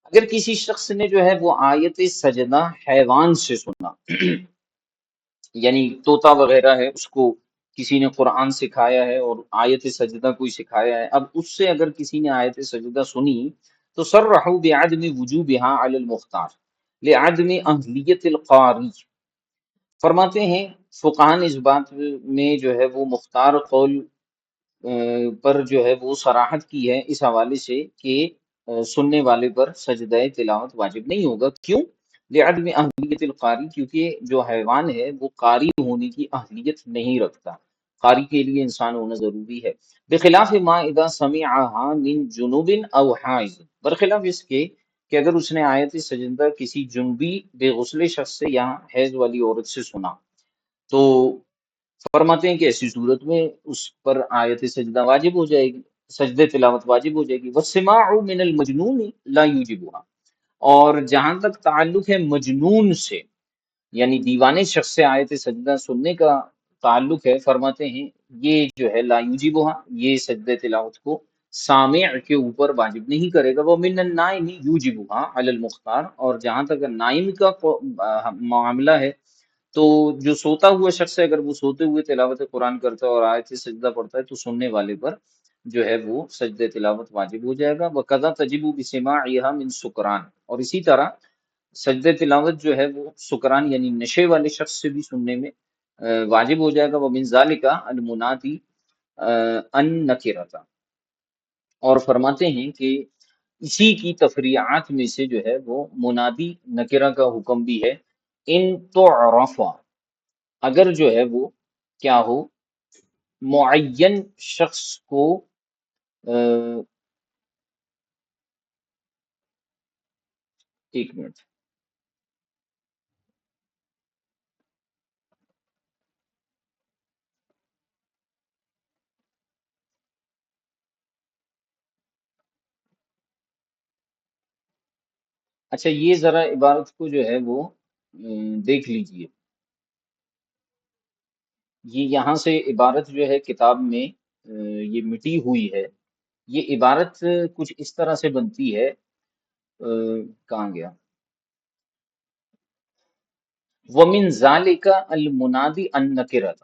اگر کسی شخص نے جو ہے وہ آیت سجدہ حیوان سے سنا، یعنی طوطا وغیرہ ہے اس کو کسی نے قرآن سکھایا ہے اور آیت سجدہ کوئی سکھایا ہے، اب اس سے اگر کسی نے آیت سجدہ سنی تو صرحوا بعدم وجوبها علی المختار، لعدم اہلیت القاری، فرماتے ہیں فقہاء نے اس بات میں جو ہے وہ مختار قول پر جو ہے وہ صراحت کی ہے اس حوالے سے کہ سننے والے پر سجدہ تلاوت واجب نہیں ہوگا۔ کیوں؟ لعدم اہلیت القاری، کیونکہ جو حیوان ہے وہ قاری ہونے کی اہلیت نہیں رکھتا، قاری کے لیے انسان ہونا ضروری ہے۔ بخلاف ما اذا سمعها من جنوب او حائض، برخلاف اس کے کہ اگر اس نے آیت سجدہ کسی جنبی بے غسل شخص سے یا حیض والی عورت سے سنا تو فرماتے ہیں کہ ایسی صورت میں اس پر آیت سجدہ واجب ہو جائے گی، سجدہ تلاوت واجب ہو جائے گی۔ والسماع من المجنون لا یوجبها، اور جہاں تک تعلق ہے مجنون سے، یعنی دیوانے شخص سے آیت سجدہ سننے کا تعلق ہے، فرماتے ہیں یہ جو ہے لا یوجبها، یہ سجدہ تلاوت کو سامع کے اوپر واجب نہیں کرے گا۔ وہ من النائم یوجبها علی المختار، اور جہاں تک نائم کا معاملہ ہے تو جو سوتا ہوا شخص ہے اگر وہ سوتے ہوئے تلاوت قرآن کرتا ہے اور آیت سجدہ پڑھتا ہے تو سننے والے پر جو ہے وہ سجدہ تلاوت واجب ہو جائے گا۔ وَقَذَا تَجِبُ بِسِمَاعِهَا مِن سُکران، اور اسی طرح سجدہ تلاوت جو ہے وہ سکران یعنی نشے والے شخص سے بھی سننے میں واجب ہو جائے گا۔ وَمِن ذَلِكَ الْمُنَادِي النَّكِرَةَ، اور فرماتے ہیں کہ اسی کی تفریعات میں سے جو ہے وہ منادی نکرہ کا حکم بھی ہے۔ ان تعرف، اگر جو ہے وہ کیا ہو، معین شخص کو ایک منٹ، اچھا یہ ذرا عبارت کو جو ہے وہ دیکھ لیجئے، یہ یہاں سے عبارت جو ہے کتاب میں یہ مٹی ہوئی ہے۔ یہ عبارت کچھ اس طرح سے بنتی ہے، کہاں گیا، وَمِن ذَلِكَ الْمُنَادِي النَّكِرَةَ،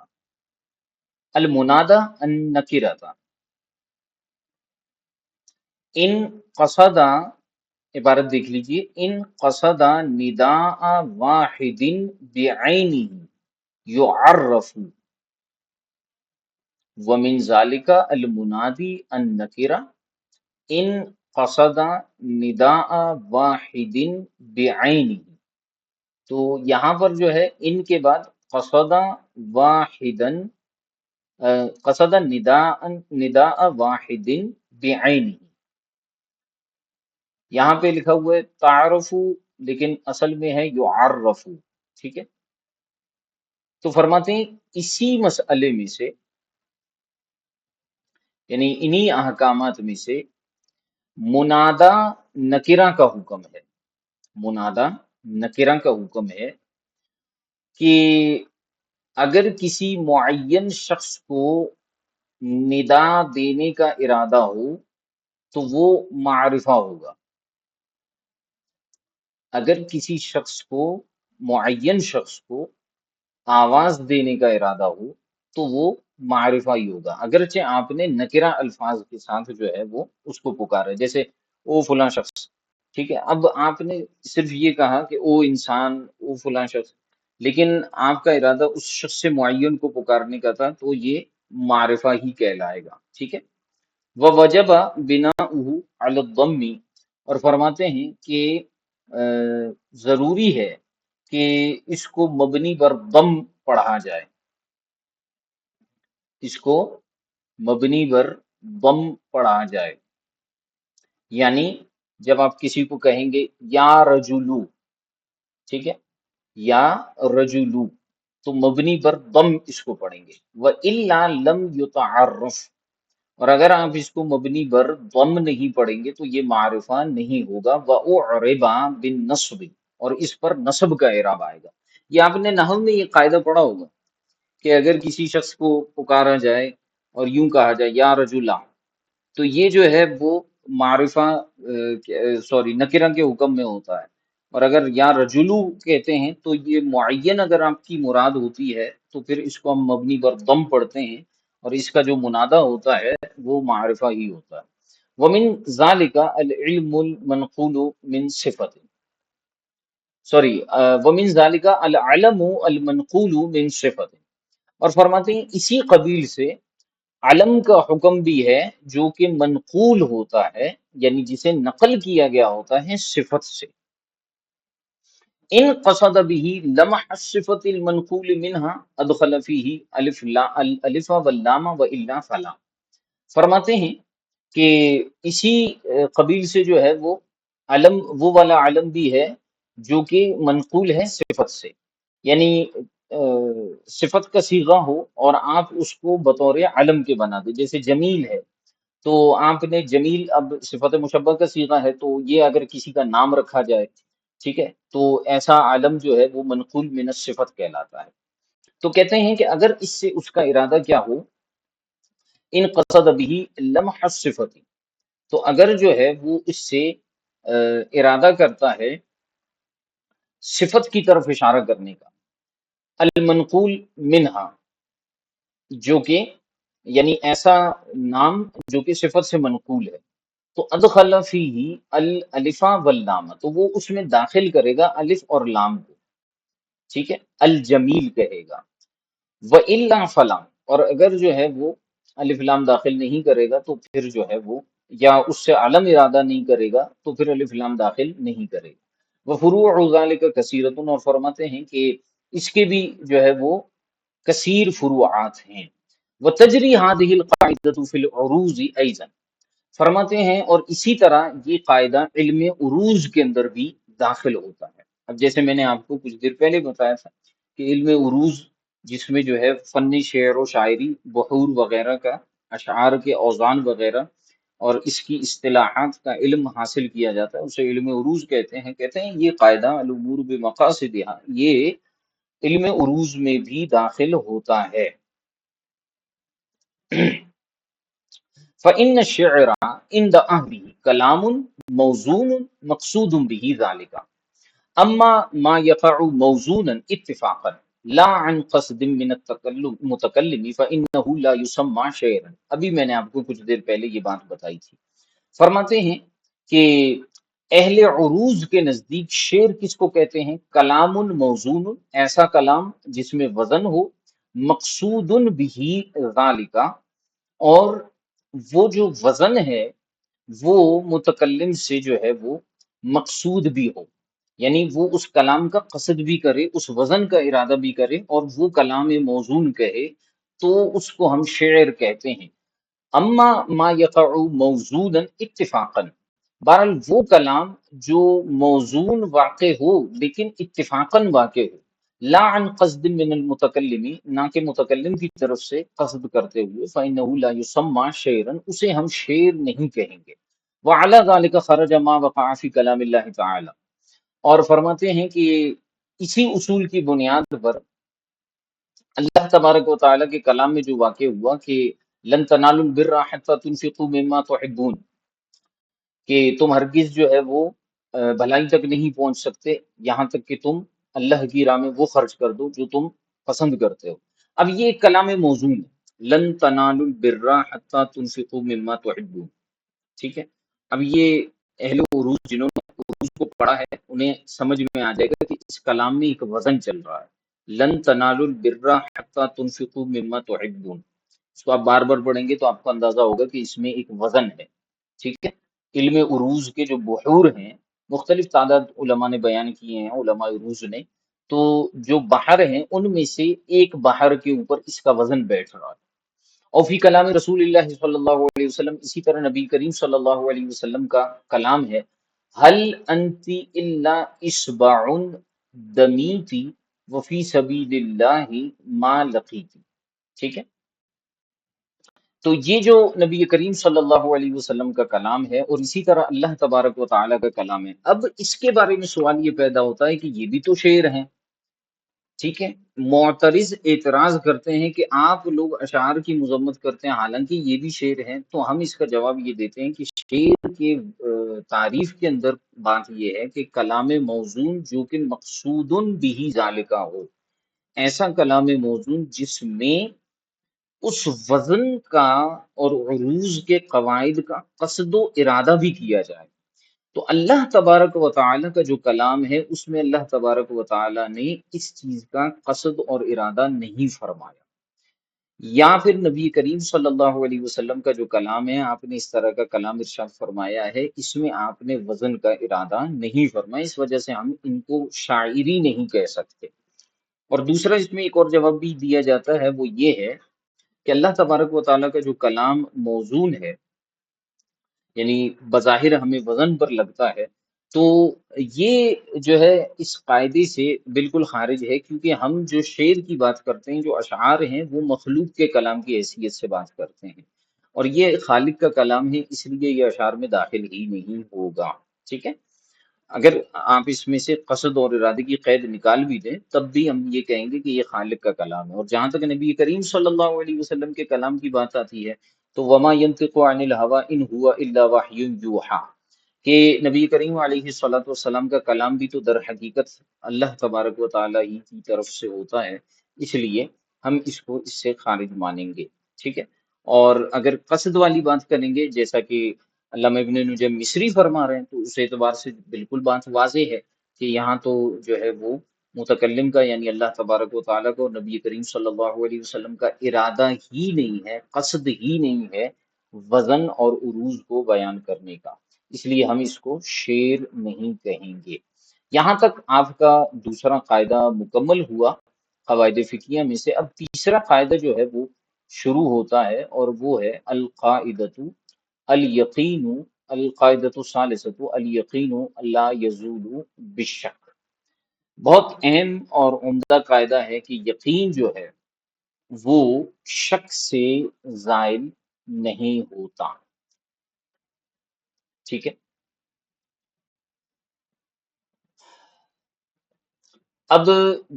المنادى النکرة، ان قصد، عبارت دیکھ لیجئے، ان قصد نداء واحد بعینہ یعرف، ومن ذلك المنادی النکرہ ان قصد نداء واحد بعینہ، تو یہاں پر جو ہے ان کے بعد قصد واحدا، قصد نداء واحد بعینہ، یہاں پہ لکھا ہوا ہے تعارف لیکن اصل میں ہے یعرف، ٹھیک ہے۔ تو فرماتے ہیں اسی مسئلے میں سے، یعنی انہی احکامات میں سے منادا نکرہ کا حکم ہے، منادا نکرہ کا حکم ہے کہ اگر کسی معین شخص کو ندا دینے کا ارادہ ہو تو وہ معرفہ ہوگا، اگر کسی شخص کو، معین شخص کو آواز دینے کا ارادہ ہو تو وہ معرفہ ہی ہوگا، اگرچہ آپ نے نکرہ الفاظ کے ساتھ جو ہے وہ اس کو پکارا ہے، جیسے او فلاں شخص، ٹھیک ہے۔ اب آپ نے صرف یہ کہا کہ او انسان، او فلاں شخص، لیکن آپ کا ارادہ اس شخص سے معین کو پکارنے کا تھا تو یہ معرفہ ہی کہلائے گا، ٹھیک ہے۔ وَوَجَبَ بِنَاؤُهُ عَلَى الضَّمِّ، اور فرماتے ہیں کہ ضروری ہے کہ اس کو مبنی پر ضم پڑھا جائے، اس کو مبنی پر ضم پڑھا جائے، یعنی جب آپ کسی کو کہیں گے یا رجلو، ٹھیک ہے، یا رجلو، تو مبنی پر ضم اس کو پڑھیں گے۔ وَإِلَّا لَمْ يُتَعَرَّفْ، اور اگر آپ اس کو مبنی پر ضم نہیں پڑھیں گے تو یہ معرفہ نہیں ہوگا۔ وَأُعْرِبَ بِالنَّصْبِ، اور اس پر نصب کا اعراب آئے گا۔ یہ آپ نے نحو میں یہ قاعدہ پڑھا ہوگا کہ اگر کسی شخص کو پکارا جائے اور یوں کہا جائے یا رجلا، تو یہ جو ہے وہ معرفہ سوری نکرہ کے حکم میں ہوتا ہے، اور اگر یا رجلو کہتے ہیں تو یہ معین اگر آپ کی مراد ہوتی ہے تو پھر اس کو ہم مبنی پر ضم پڑھتے ہیں اور اس کا جو منادہ ہوتا ہے وہ معرفہ ہی ہوتا ہے۔ ومن ذالک العلم المنقول من صفت، سوری، ومن ذالک العلم المنقول من صفت، اور فرماتے ہیں اسی قبیل سے علم کا حکم بھی ہے جو کہ منقول ہوتا ہے، یعنی جسے نقل کیا گیا ہوتا ہے صفت سے۔ ان قصد به لمح الصفت المنقول منها ادخل فيه الف واللام والا فلا، فرماتے ہیں کہ اسی قبیل سے جو ہے وہ علم، وہ والا علم بھی ہے جو کہ منقول ہے صفت سے، یعنی صفت کا صیغہ ہو اور آپ اس کو بطور علم کے بنا دیں، جیسے جمیل ہے تو آپ نے جمیل، اب صفت مشبہ کا صیغہ ہے تو یہ اگر کسی کا نام رکھا جائے، ٹھیک ہے، تو ایسا علم جو ہے وہ منقول من الصفت کہلاتا ہے۔ تو کہتے ہیں کہ اگر اس سے اس کا ارادہ کیا ہو، ان قصد به لمح الصفت، تو اگر جو ہے وہ اس سے ارادہ کرتا ہے صفت کی طرف اشارہ کرنے کا، المنقول منہا، جو کہ یعنی ایسا نام جو کہ صفت سے منقول ہے، تو ادخل فیہ الالف واللام، تو وہ اس میں داخل کرے گا الف اور لام کو، ٹھیک ہے، الجمیل کہے گا، وَإِلَّا فَلَا، اور اگر جو ہے وہ الف لام داخل نہیں کرے گا تو پھر جو ہے وہ، یا اس سے علم ارادہ نہیں کرے گا تو پھر الف لام داخل نہیں کرے گا۔ وَفُرُوعُ ذَلِكَ كَثِيرَةٌ، اور فرماتے ہیں کہ اس کے بھی جو ہے وہ کثیر فروعات ہیں۔ وَتَجْرِي هَذِهِ الْقَاعِدَةُ فِي الْعُرُوضِ أَيْضًا، فرماتے ہیں اور اسی طرح یہ قاعدہ علم عروض کے اندر بھی داخل ہوتا ہے۔ اب جیسے میں نے آپ کو کچھ دیر پہلے بتایا تھا کہ علم عروض جس میں جو ہے فن شعر و شاعری، بحور وغیرہ کا، اشعار کے اوزان وغیرہ اور اس کی اصطلاحات کا علم حاصل کیا جاتا ہے، اسے علم عروض کہتے ہیں۔ کہتے ہیں یہ قاعدہ الامور بمقاصدها، یہ علم عروض میں بھی داخل ہوتا ہے۔ فَإِنَّ الشِّعْرَ عِنْدَ أَهْلِهِ كَلَامٌ مَوْزُونٌ مَقْصُودٌ بِهِ ذَلِكَ، اما ما يقع موزونا اتفاقا لا عن قصد من المتکلم فانه لا يسمى شعرا، ابھی میں نے آپ کو کچھ دیر پہلے یہ بات بتائی تھی۔ فرماتے ہیں کہ اہل عروض کے نزدیک شعر کس کو کہتے ہیں؟ کلام موزون، ایسا کلام جس میں وزن ہو، مقصود بھی ذالک، اور وہ جو وزن ہے وہ متکلم سے جو ہے وہ مقصود بھی ہو، یعنی وہ اس کلام کا قصد بھی کرے، اس وزن کا ارادہ بھی کرے اور وہ کلام موزون کہے، تو اس کو ہم شعر کہتے ہیں۔ اما ما یقع موزونا اتفاقا، بہرحال وہ کلام جو موزون واقع ہو لیکن اتفاقاً واقع ہو، لا عن قصد من المتکلم، نہ کہ متکلم کی طرف سے قصد کرتے ہوئے، فإنه لا يسمى شعرا، اسے ہم شعر نہیں کہیں گے۔ وعلى ذلك خرج ما وقع في كلام الله تعالى، اور فرماتے ہیں کہ اسی اصول کی بنیاد پر اللہ تبارک و تعالیٰ کے کلام میں جو واقع ہوا کہ لن تنالوا البر حتى تنفقوا مما تحبون، کہ تم ہرگز جو ہے وہ بھلائی تک نہیں پہنچ سکتے یہاں تک کہ تم اللہ کی راہ میں وہ خرچ کر دو جو تم پسند کرتے ہو۔ اب یہ ایک کلام موزون ہے، لن تنالوا البر حتى تنفقوا مما تحبون، ٹھیک ہے۔ اب یہ اہل عروض جنہوں نے عروض کو پڑھا ہے انہیں سمجھ میں آ جائے گا کہ اس کلام میں ایک وزن چل رہا ہے، لن تنالوا البر حتى تنفقوا مما تحبون، اس کو آپ بار بار پڑھیں گے تو آپ کو اندازہ ہوگا کہ اس میں ایک وزن ہے، ٹھیک ہے۔ علم عروض کے جو بحور ہیں، مختلف تعداد علماء نے بیان کیے ہیں، علماء عروض نے، تو جو بحر ہیں ان میں سے ایک بحر کے اوپر اس کا وزن بیٹھ رہا ہے۔ اور فی کلام رسول اللہ صلی اللہ علیہ وسلم، اسی طرح نبی کریم صلی اللہ علیہ وسلم کا کلام ہے، حل انت الا اصبع دمیتی وفی سبیل اللہ ما لقیتی، ٹھیک ہے۔ تو یہ جو نبی کریم صلی اللہ علیہ وسلم کا کلام ہے اور اسی طرح اللہ تبارک و تعالیٰ کا کلام ہے، اب اس کے بارے میں سوال یہ پیدا ہوتا ہے کہ یہ بھی تو شعر ہیں، ٹھیک ہے۔ معترض اعتراض کرتے ہیں کہ آپ لوگ اشعار کی مذمت کرتے ہیں حالانکہ یہ بھی شعر ہیں، تو ہم اس کا جواب یہ دیتے ہیں کہ شعر کے تعریف کے اندر بات یہ ہے کہ کلام موزون جو کہ مقصود بھی ذالکہ ہو، ایسا کلام موزون جس میں اس وزن کا اور عروض کے قواعد کا قصد و ارادہ بھی کیا جائے، تو اللہ تبارک و تعالیٰ کا جو کلام ہے اس میں اللہ تبارک و تعالیٰ نے اس چیز کا قصد اور ارادہ نہیں فرمایا، یا پھر نبی کریم صلی اللہ علیہ وسلم کا جو کلام ہے آپ نے اس طرح کا کلام ارشاد فرمایا ہے، اس میں آپ نے وزن کا ارادہ نہیں فرمایا، اس وجہ سے ہم ان کو شاعری نہیں کہہ سکتے۔ اور دوسرا اس میں ایک اور جواب بھی دیا جاتا ہے، وہ یہ ہے کہ اللہ تبارک و تعالیٰ کا جو کلام موزون ہے، یعنی بظاہر ہمیں وزن پر لگتا ہے، تو یہ جو ہے اس قاعدے سے بالکل خارج ہے، کیونکہ ہم جو شعر کی بات کرتے ہیں، جو اشعار ہیں، وہ مخلوق کے کلام کی حیثیت سے بات کرتے ہیں، اور یہ خالق کا کلام ہے، اس لیے یہ اشعار میں داخل ہی نہیں ہوگا۔ ٹھیک ہے، اگر آپ اس میں سے قصد اور ارادے کی قید نکال بھی دیں تب بھی ہم یہ کہیں گے کہ یہ خالق کا کلام ہے۔ اور جہاں تک نبی کریم صلی اللہ علیہ وسلم کے کلام کی بات آتی ہے، تو وما ينطق عن الهوى ان هو الا وحی یوحی، کہ نبی کریم علیہ الصلوۃ والسلام کا کلام بھی تو در حقیقت اللہ تبارک و تعالیٰ ہی کی طرف سے ہوتا ہے، اس لیے ہم اس کو اس سے خارج مانیں گے۔ ٹھیک ہے، اور اگر قصد والی بات کریں گے، جیسا کہ علامہ ابن نجم مصری فرما رہے ہیں، تو اس اعتبار سے بالکل بات واضح ہے کہ یہاں تو جو ہے وہ متکلم کا یعنی اللہ تبارک و تعالیٰ کو، نبی کریم صلی اللہ علیہ وسلم کا ارادہ ہی نہیں ہے، قصد ہی نہیں ہے وزن اور عروج کو بیان کرنے کا، اس لیے ہم اس کو شعر نہیں کہیں گے۔ یہاں تک آپ کا دوسرا قاعدہ مکمل ہوا قواعد فقہیہ میں سے۔ اب تیسرا قاعدہ جو ہے وہ شروع ہوتا ہے، اور وہ ہے القاعدۃ الیقین، القاعدۃ الثالثۃ الیقین لا یزول بالشک۔ بہت اہم اور عمدہ قاعدہ ہے کہ یقین جو ہے وہ شک سے زائل نہیں ہوتا۔ ٹھیک ہے، اب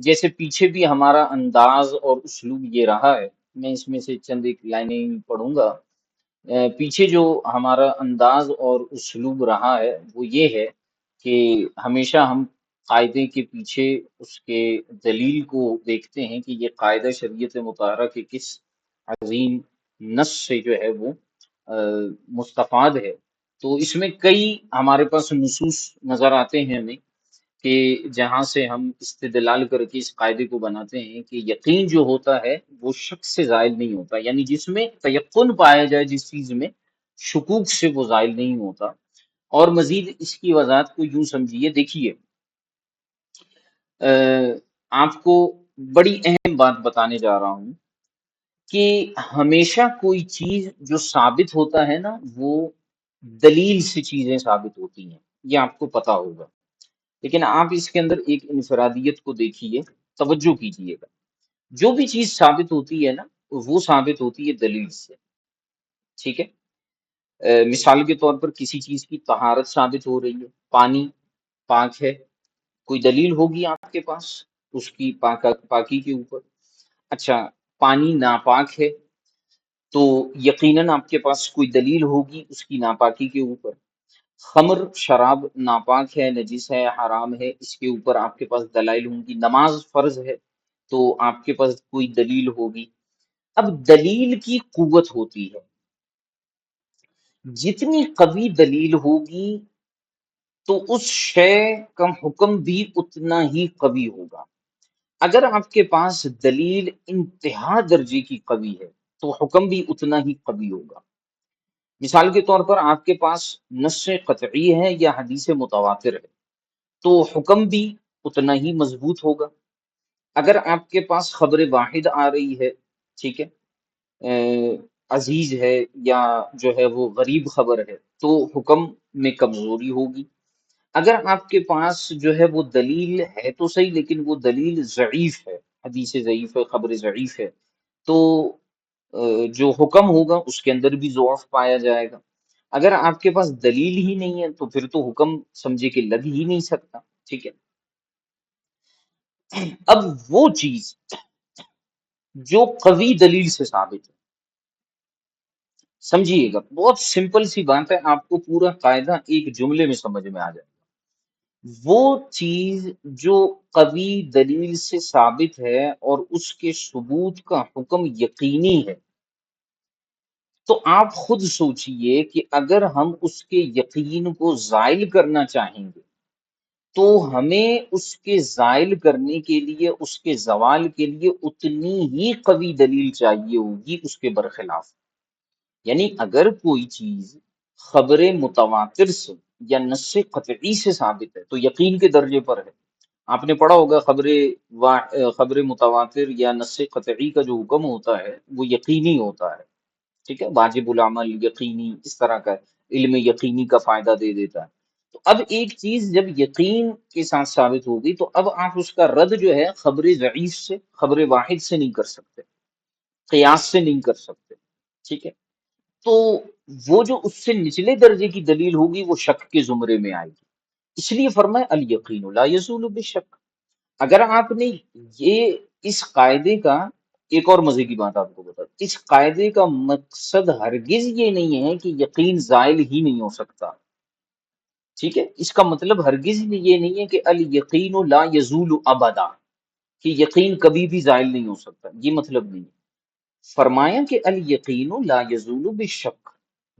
جیسے پیچھے بھی ہمارا انداز اور اسلوب یہ رہا ہے، میں اس میں سے چند ایک لائنیں پڑھوں گا۔ پیچھے جو ہمارا انداز اور اسلوب رہا ہے وہ یہ ہے کہ ہمیشہ ہم قاعدے کے پیچھے اس کے دلیل کو دیکھتے ہیں کہ یہ قاعدہ شریعت مطہرہ کے کس عظیم نص سے جو ہے وہ مستفاد ہے۔ تو اس میں کئی ہمارے پاس نصوص نظر آتے ہیں ہمیں کہ جہاں سے ہم استدلال کر کے اس قاعدے کو بناتے ہیں کہ یقین جو ہوتا ہے وہ شک سے زائل نہیں ہوتا، یعنی جس میں تیقن پایا جائے جس چیز میں، شکوک سے وہ زائل نہیں ہوتا۔ اور مزید اس کی وضاحت کو یوں سمجھیے، دیکھیے آپ کو بڑی اہم بات بتانے جا رہا ہوں کہ ہمیشہ کوئی چیز جو ثابت ہوتا ہے نا، وہ دلیل سے چیزیں ثابت ہوتی ہیں، یہ آپ کو پتا ہوگا، لیکن آپ اس کے اندر ایک انفرادیت کو دیکھیے، توجہ کیجئے گا۔ جو بھی چیز ثابت ہوتی ہے نا، وہ ثابت ہوتی ہے دلیل سے۔ ٹھیک ہے، مثال کے طور پر کسی چیز کی طہارت ثابت ہو رہی ہے، پانی پاک ہے، کوئی دلیل ہوگی آپ کے پاس اس کی پاکی کے اوپر؟ اچھا، پانی ناپاک ہے تو یقیناً آپ کے پاس کوئی دلیل ہوگی اس کی ناپاکی کے اوپر۔ خمر شراب ناپاک ہے، نجس ہے، حرام ہے، اس کے اوپر آپ کے پاس دلائل ہوں گی۔ نماز فرض ہے تو آپ کے پاس کوئی دلیل ہوگی۔ اب دلیل کی قوت ہوتی ہے، جتنی قوی دلیل ہوگی تو اس شے کا حکم بھی اتنا ہی قوی ہوگا۔ اگر آپ کے پاس دلیل انتہا درجے کی قوی ہے تو حکم بھی اتنا ہی قوی ہوگا۔ مثال کے طور پر آپ کے پاس نص قطعی ہے یا حدیث متواتر ہے تو حکم بھی اتنا ہی مضبوط ہوگا۔ اگر آپ کے پاس خبر واحد آ رہی ہے، ٹھیک ہے، عزیز ہے یا جو ہے وہ غریب خبر ہے، تو حکم میں کمزوری ہوگی۔ اگر آپ کے پاس جو ہے وہ دلیل ہے تو صحیح، لیکن وہ دلیل ضعیف ہے، حدیث ضعیف ہے، خبر ضعیف ہے، تو جو حکم ہوگا اس کے اندر بھی ضعف پایا جائے گا۔ اگر آپ کے پاس دلیل ہی نہیں ہے تو پھر تو حکم سمجھے کہ لگ ہی نہیں سکتا۔ ٹھیک ہے، اب وہ چیز جو قوی دلیل سے ثابت ہے، سمجھیے گا بہت سمپل سی بات ہے، آپ کو پورا قاعدہ ایک جملے میں سمجھ میں آ جائے گا۔ وہ چیز جو قوی دلیل سے ثابت ہے اور اس کے ثبوت کا حکم یقینی ہے، تو آپ خود سوچئے کہ اگر ہم اس کے یقین کو زائل کرنا چاہیں گے تو ہمیں اس کے زائل کرنے کے لیے، اس کے زوال کے لیے اتنی ہی قوی دلیل چاہیے ہوگی اس کے برخلاف۔ یعنی اگر کوئی چیز خبر متواتر سے یا نص قطعی سے ثابت ہے تو یقین کے درجے پر ہے۔ آپ نے پڑھا ہوگا خبر متواتر یا نص قطعی کا جو حکم ہوتا ہے وہ یقینی ہوتا ہے، ٹھیک ہے، واجب العمل یقینی، اس طرح کا علم یقینی کا فائدہ دے دیتا ہے۔ تو اب ایک چیز جب یقین کے ساتھ ثابت ہوگی تو اب آپ اس کا رد جو ہے خبر ضعیف سے، خبر واحد سے نہیں کر سکتے، قیاس سے نہیں کر سکتے، ٹھیک ہے۔ تو وہ جو اس سے نچلے درجے کی دلیل ہوگی وہ شک کے زمرے میں آئے گی۔ اس لیے فرمایا الیقین لا یزول بالشک۔ اگر آپ نے یہ اس قاعدے کا ایک اور مزے کی بات آپ کو بتا دوں، اس قاعدے کا مقصد ہرگز یہ نہیں ہے کہ یقین زائل ہی نہیں ہو سکتا، ٹھیک ہے، اس کا مطلب ہرگز یہ نہیں ہے کہ الیقین لا یزول ابدا، کہ یقین کبھی بھی زائل نہیں ہو سکتا، یہ مطلب نہیں ہے۔ فرمایا کہ الیقین لا یزول بالشک،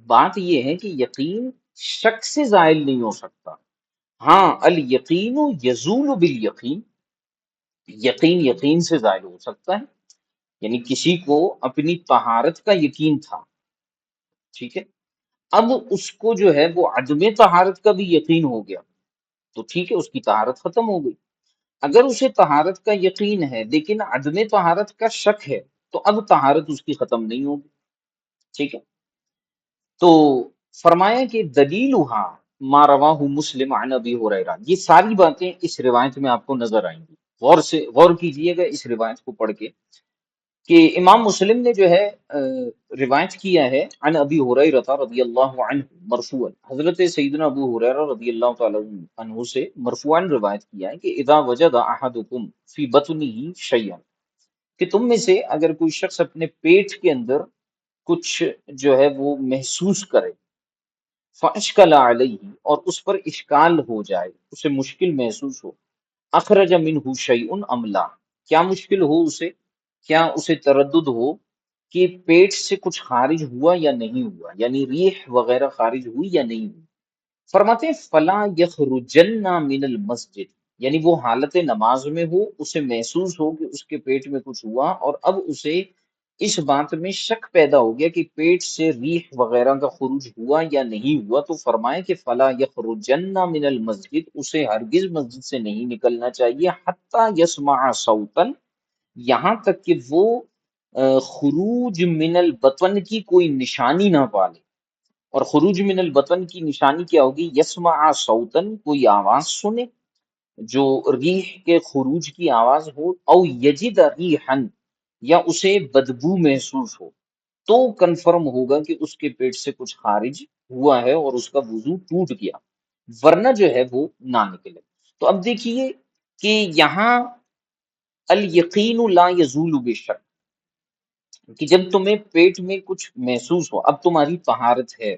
بات یہ ہے کہ یقین شک سے زائل نہیں ہو سکتا۔ ہاں الیقین یزول بالیقین، یقین یقین سے زائل ہو سکتا ہے۔ یعنی کسی کو اپنی طہارت کا یقین تھا، ٹھیک ہے، اب اس کو جو ہے وہ عدم طہارت کا بھی یقین ہو گیا تو ٹھیک ہے، اس کی طہارت ختم ہو گئی۔ اگر اسے طہارت کا یقین ہے لیکن عدم طہارت کا شک ہے تو اب طہارت اس کی ختم نہیں ہوگی، ٹھیک ہے۔ تو فرمایا کہ دلیلھا ما رواہ مسلم عن ابی ہریرہ، یہ ساری باتیں اس روایت میں آپ کو نظر آئیں گی، غور کیجئے گا اس روایت کو پڑھ کے کہ امام مسلم نے جو ہے روایت کیا ہے عن ابی ہریرہ رضی اللہ عنہ مرفوعا، حضرت سیدنا ابو ہریرہ رضی اللہ تعالی عنہ سے مرفوعا روایت کیا ہے کہ اذا وجد احدکم فی بطنہ شیئا، کہ تم میں سے اگر کوئی شخص اپنے پیٹ کے اندر کچھ جو ہے وہ محسوس کرے، فاشکل علیہ، اور اس پر اشکال ہو جائے، اسے مشکل محسوس ہو، اخرج منہ شیء ام لا، کیا مشکل ہو اسے، کیا اسے تردد ہو کہ پیٹ سے کچھ خارج ہوا یا نہیں ہوا، یعنی ریح وغیرہ خارج ہوئی یا نہیں ہوئی، فرماتے ہیں فلا یخرجن من المسجد، یعنی وہ حالت نماز میں ہو، اسے محسوس ہو کہ اس کے پیٹ میں کچھ ہوا اور اب اسے اس بات میں شک پیدا ہو گیا کہ پیٹ سے ریح وغیرہ کا خروج ہوا یا نہیں ہوا، تو فرمائے کہ فلا یخرجن من المسجد، اسے ہرگز مسجد سے نہیں نکلنا چاہیے، حتی یسمع صوتا، یہاں تک کہ وہ خروج من البطن کی کوئی نشانی نہ پالے۔ اور خروج من البطن کی نشانی کیا ہوگی؟ یسمع صوتن، کوئی آواز سنے جو ریح کے خروج کی آواز ہو، او یجد ریحن، یا اسے بدبو محسوس ہو، تو کنفرم ہوگا کہ اس کے پیٹ سے کچھ خارج ہوا ہے اور اس کا وضو ٹوٹ گیا، ورنہ جو ہے وہ نہ نکلے۔ تو اب دیکھیے کہ یہاں الیقین لا یزول بالشک، کہ جب تمہیں پیٹ میں کچھ محسوس ہو، اب تمہاری طہارت ہے،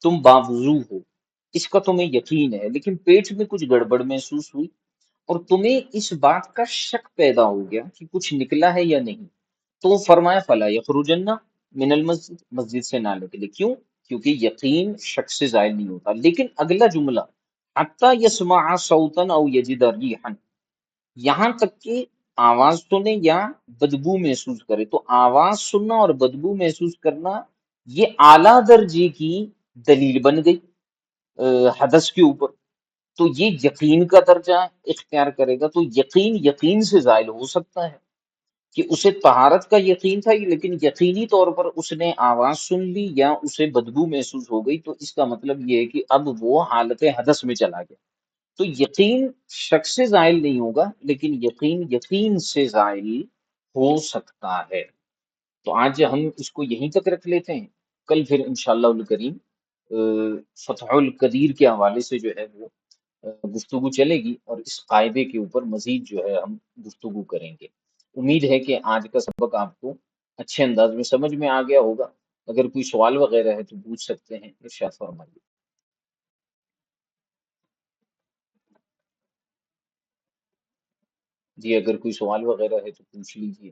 تم باوضو ہو، اس کا تمہیں یقین ہے، لیکن پیٹ میں کچھ گڑبڑ محسوس ہوئی اور تمہیں اس بات کا شک پیدا ہو گیا کہ کچھ نکلا ہے یا نہیں، تو فرمایا فلا یخرجن من المسجد، مسجد سے نہ نکلے، کیوں؟ کیونکہ یقین شک سے زائل نہیں ہوتا۔ لیکن اگلا جملہ حتی یسمع صوتا او یجد ریحا، یہاں تک کہ آواز سنے یا بدبو محسوس کرے، تو آواز سننا اور بدبو محسوس کرنا یہ اعلیٰ درجے کی دلیل بن گئی حدث کے اوپر، تو یہ یقین کا درجہ اختیار کرے گا۔ تو یقین یقین سے زائل ہو سکتا ہے کہ اسے طہارت کا یقین تھا لیکن یقینی طور پر اس نے آواز سن لی یا اسے بدبو محسوس ہو گئی، تو اس کا مطلب یہ ہے کہ اب وہ حالت حدث میں چلا گیا۔ تو یقین شک سے زائل نہیں ہوگا لیکن یقین یقین سے زائل ہو سکتا ہے۔ تو آج ہم اس کو یہیں تک رکھ لیتے ہیں، کل پھر انشاءاللہ الکریم فتح القدیر کے حوالے سے جو ہے وہ گفتگو چلے گی اور اس قاعدے کے اوپر مزید جو ہے ہم گفتگو کریں گے۔ امید ہے کہ آج کا سبق آپ کو اچھے انداز میں سمجھ میں آ گیا ہوگا۔ اگر کوئی سوال وغیرہ ہے تو پوچھ سکتے ہیں، ارشاد فرمائیے۔ جی اگر کوئی سوال وغیرہ ہے تو پوچھ لیجیے۔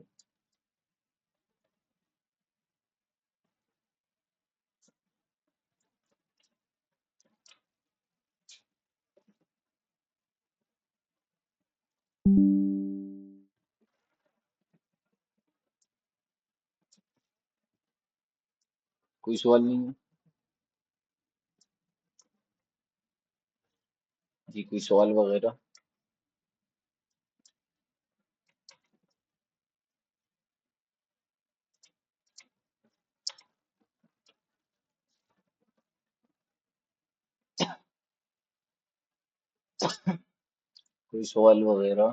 کوئی سوال نہیں ہے؟ جی کوئی سوال وغیرہ؟ کوئی سوال وغیرہ؟